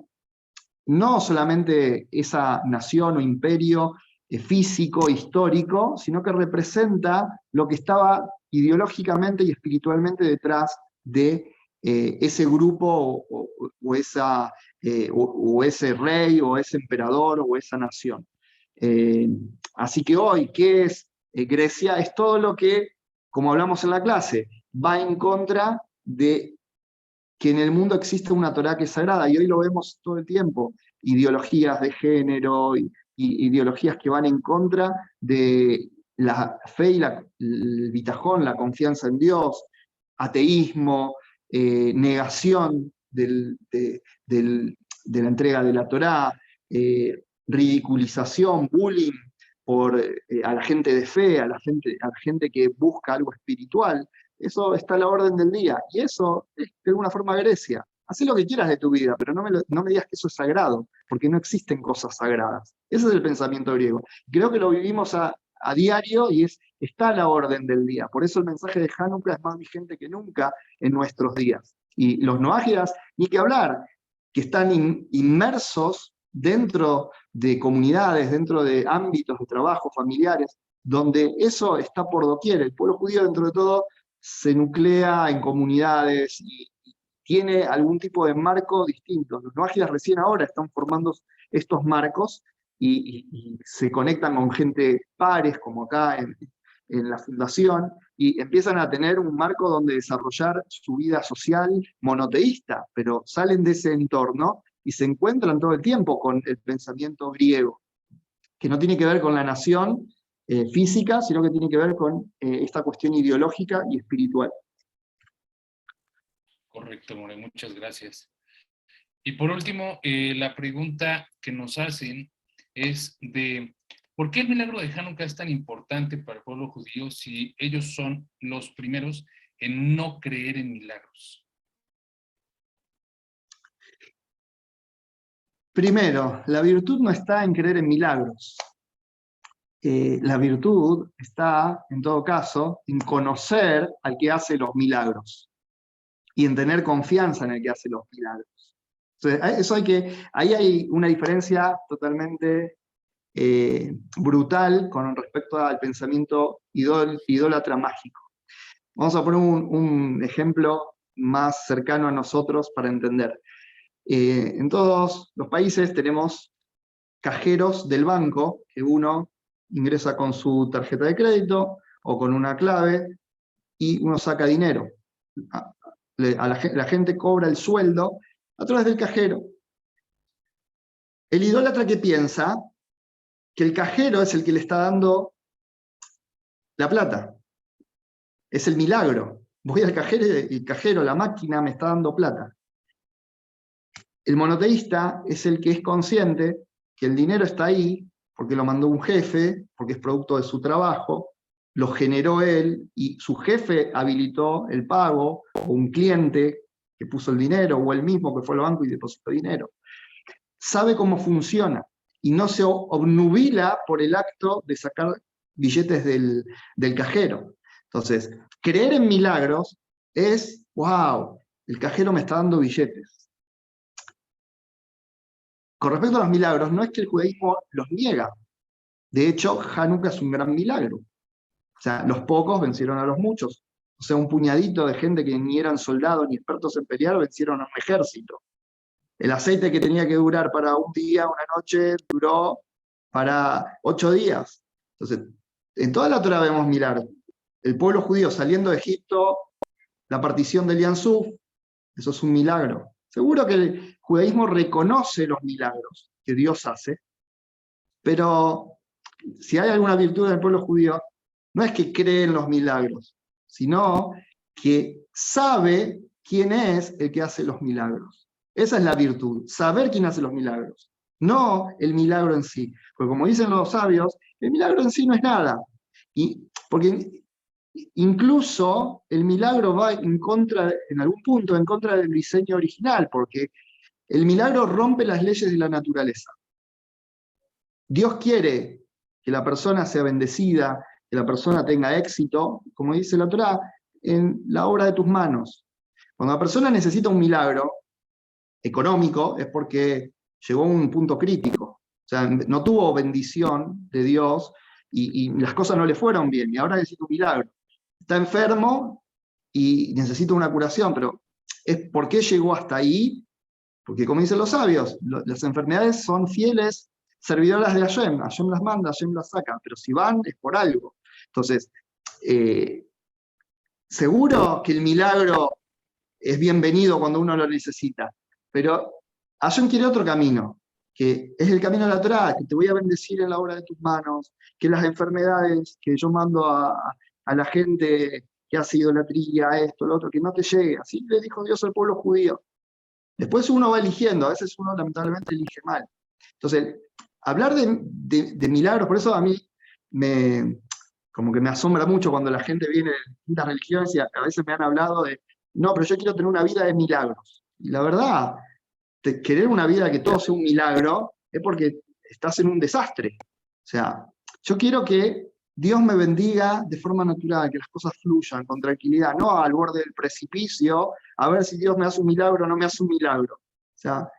no solamente esa nación o imperio físico, histórico, sino que representa lo que estaba ideológicamente y espiritualmente detrás de ese grupo o ese rey o ese emperador o esa nación. Así que hoy, ¿qué es Grecia? Es todo lo que, como hablamos en la clase, va en contra de que en el mundo existe una Torá que es sagrada, y hoy lo vemos todo el tiempo, ideologías de género, y ideologías que van en contra de la fe y el bitajón, la confianza en Dios, ateísmo, negación de la entrega de la Torá, ridiculización, bullying a la gente de fe, a la gente que busca algo espiritual. Eso está a la orden del día, y eso es de alguna forma Grecia. Haz lo que quieras de tu vida, pero no me digas que eso es sagrado, porque no existen cosas sagradas. Ese es el pensamiento griego. Creo que lo vivimos a diario y está a la orden del día. Por eso el mensaje de Hanukkah es más vigente que nunca en nuestros días. Y los noágidas, ni que hablar, que están inmersos dentro de comunidades, dentro de ámbitos de trabajo familiares, donde eso está por doquier. El pueblo judío, dentro de todo, se nuclea en comunidades y tiene algún tipo de marco distinto. Los no ágiles recién ahora están formando estos marcos y se conectan con gente pares, como acá en la fundación, y empiezan a tener un marco donde desarrollar su vida social monoteísta, pero salen de ese entorno y se encuentran todo el tiempo con el pensamiento griego, que no tiene que ver con la nación física, sino que tiene que ver con esta cuestión ideológica y espiritual. Correcto, More, muchas gracias. Y por último, la pregunta que nos hacen es de ¿por qué el milagro de Hanukkah es tan importante para el pueblo judío si ellos son los primeros en no creer en milagros? Primero, la virtud no está en creer en milagros. La virtud está, en todo caso, en conocer al que hace los milagros y en tener confianza en el que hace los milagros. Entonces, eso ahí hay una diferencia totalmente brutal con respecto al pensamiento idólatra mágico. Vamos a poner un ejemplo más cercano a nosotros para entender. En todos los países tenemos cajeros del banco, que uno ingresa con su tarjeta de crédito o con una clave y uno saca dinero. La gente cobra el sueldo a través del cajero. El idólatra que piensa que el cajero es el que le está dando la plata. Es el milagro. Voy al cajero y el cajero, la máquina, me está dando plata. El monoteísta es el que es consciente que el dinero está ahí porque lo mandó un jefe, porque es producto de su trabajo, lo generó él y su jefe habilitó el pago, o un cliente que puso el dinero, o él mismo que fue al banco y depositó dinero. Sabe cómo funciona y no se obnubila por el acto de sacar billetes del cajero. Entonces, creer en milagros es, wow, el cajero me está dando billetes. Con respecto a los milagros, no es que el judaísmo los niega. De hecho, Hanukkah es un gran milagro. O sea, los pocos vencieron a los muchos. O sea, un puñadito de gente que ni eran soldados ni expertos en pelear vencieron a un ejército. El aceite que tenía que durar para un día, una noche, duró para 8 días. Entonces, en toda la Torá vemos milagros. El pueblo judío saliendo de Egipto, la partición del Yam Suf, eso es un milagro. Seguro que el judaísmo reconoce los milagros que Dios hace, pero si hay alguna virtud en el pueblo judío, no es que cree en los milagros, sino que sabe quién es el que hace los milagros. Esa es la virtud, saber quién hace los milagros, no el milagro en sí. Porque como dicen los sabios, el milagro en sí no es nada. Porque incluso el milagro va en algún punto, en contra del diseño original, porque el milagro rompe las leyes de la naturaleza. Dios quiere que la persona sea bendecida, que la persona tenga éxito, como dice la Torá, en la obra de tus manos. Cuando la persona necesita un milagro económico, es porque llegó a un punto crítico. O sea, no tuvo bendición de Dios y las cosas no le fueron bien, y ahora necesita un milagro. Está enfermo y necesita una curación, pero ¿por qué llegó hasta ahí? Porque como dicen los sabios, las enfermedades son fieles servidoras de Hashem. Hashem las manda, Hashem las saca, pero si van es por algo. Entonces, seguro que el milagro es bienvenido cuando uno lo necesita, pero Hashem quiere otro camino, que es el camino de la Torá, que te voy a bendecir en la obra de tus manos, que las enfermedades que yo mando a la gente que hace idolatría, esto, lo otro, que no te llegue. Así le dijo Dios al pueblo judío. Después uno va eligiendo, a veces uno lamentablemente elige mal. Entonces, hablar de milagros, por eso a mí como que me asombra mucho cuando la gente viene de distintas religiones y a veces me han hablado de, no, pero yo quiero tener una vida de milagros. Y la verdad, querer una vida que todo sea un milagro es porque estás en un desastre. O sea, yo quiero que Dios me bendiga de forma natural, que las cosas fluyan con tranquilidad, no al borde del precipicio, a ver si Dios me hace un milagro o no me hace un milagro. O sea,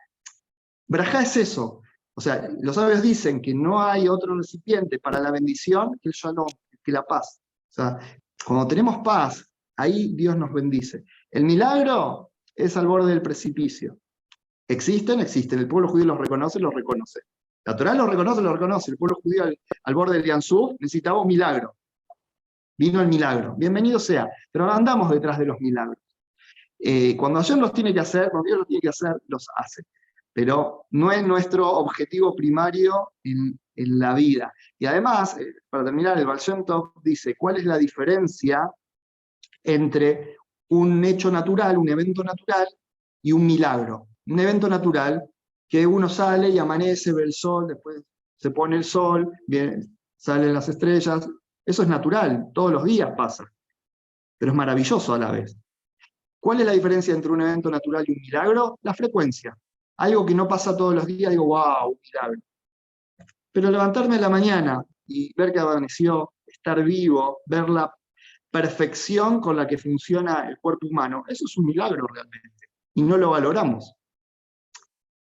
Brajá es eso. O sea, los sabios dicen que no hay otro recipiente para la bendición que el shalom, que la paz. O sea, cuando tenemos paz, ahí Dios nos bendice. El milagro es al borde del precipicio. ¿Existen? Existen. El pueblo judío los reconoce, los reconoce. La Torá los reconoce, los reconoce. El pueblo judío al borde del Yansuf necesitaba un milagro. Vino el milagro. Bienvenido sea. Pero andamos detrás de los milagros. Cuando Hashem los tiene que hacer, cuando Dios los tiene que hacer, los hace. Pero no es nuestro objetivo primario en la vida. Y además, para terminar, el Baal Shem Tov dice, ¿cuál es la diferencia entre un hecho natural, un evento natural, y un milagro? Un evento natural, que uno sale y amanece, ve el sol, después se pone el sol, salen las estrellas, eso es natural, todos los días pasa, pero es maravilloso a la vez. ¿Cuál es la diferencia entre un evento natural y un milagro? La frecuencia. Algo que no pasa todos los días, digo, wow, un milagro. Pero levantarme en la mañana y ver que amaneció, estar vivo, ver la perfección con la que funciona el cuerpo humano, eso es un milagro realmente, y no lo valoramos.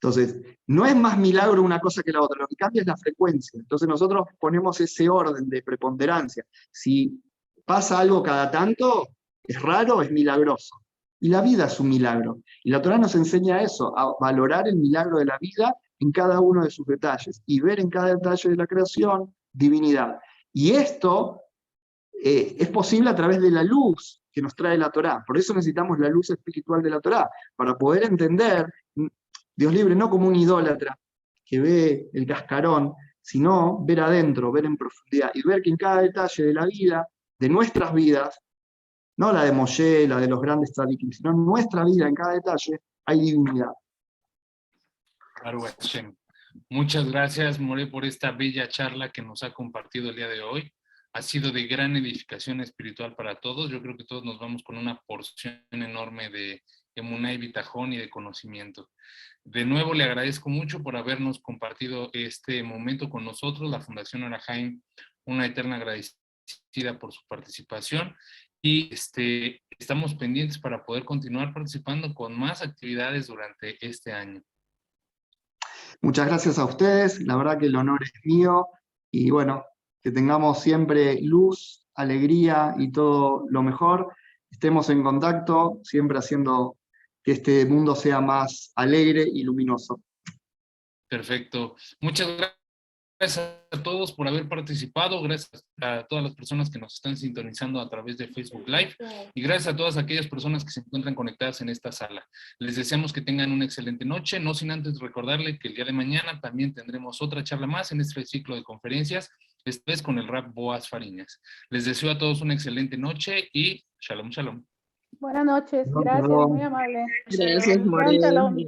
Entonces, no es más milagro una cosa que la otra, lo que cambia es la frecuencia. Entonces nosotros ponemos ese orden de preponderancia. Si pasa algo cada tanto, es raro, es milagroso. Y la vida es un milagro. Y la Torá nos enseña eso, a valorar el milagro de la vida en cada uno de sus detalles, y ver en cada detalle de la creación divinidad. Y esto es posible a través de la luz que nos trae la Torá. Por eso necesitamos la luz espiritual de la Torá, para poder entender, Dios libre, no como un idólatra que ve el cascarón, sino ver adentro, ver en profundidad, y ver que en cada detalle de la vida, de nuestras vidas, no la de Moshe, la de los grandes tzadikim, sino en nuestra vida, en cada detalle, hay divinidad. Baruch Hashem. Muchas gracias, More, por esta bella charla que nos ha compartido el día de hoy. Ha sido de gran edificación espiritual para todos. Yo creo que todos nos vamos con una porción enorme de emuná y bitajón y de conocimiento. De nuevo, le agradezco mucho por habernos compartido este momento con nosotros, la Fundación Or HaHaim, una eterna agradecida por su participación. Y estamos pendientes para poder continuar participando con más actividades durante este año. Muchas gracias a ustedes, la verdad que el honor es mío, y bueno, que tengamos siempre luz, alegría y todo lo mejor. Estemos en contacto, siempre haciendo que este mundo sea más alegre y luminoso. Perfecto. Muchas gracias a todos por haber participado, gracias a todas las personas que nos están sintonizando a través de Facebook Live, y gracias a todas aquellas personas que se encuentran conectadas en esta sala. Les deseamos que tengan una excelente noche, no sin antes recordarle que el día de mañana también tendremos otra charla más en este ciclo de conferencias, esta vez con el Rab Boaz Fariñas. Les deseo a todos una excelente noche y shalom, shalom. Buenas noches, gracias, muy amable. Gracias, More.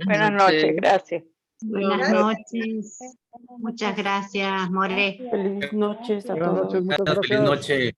Buenas noches, gracias. Buenas noches. Muchas gracias, More. Feliz noches a Buenas todos. noches, muchas gracias. Feliz noche.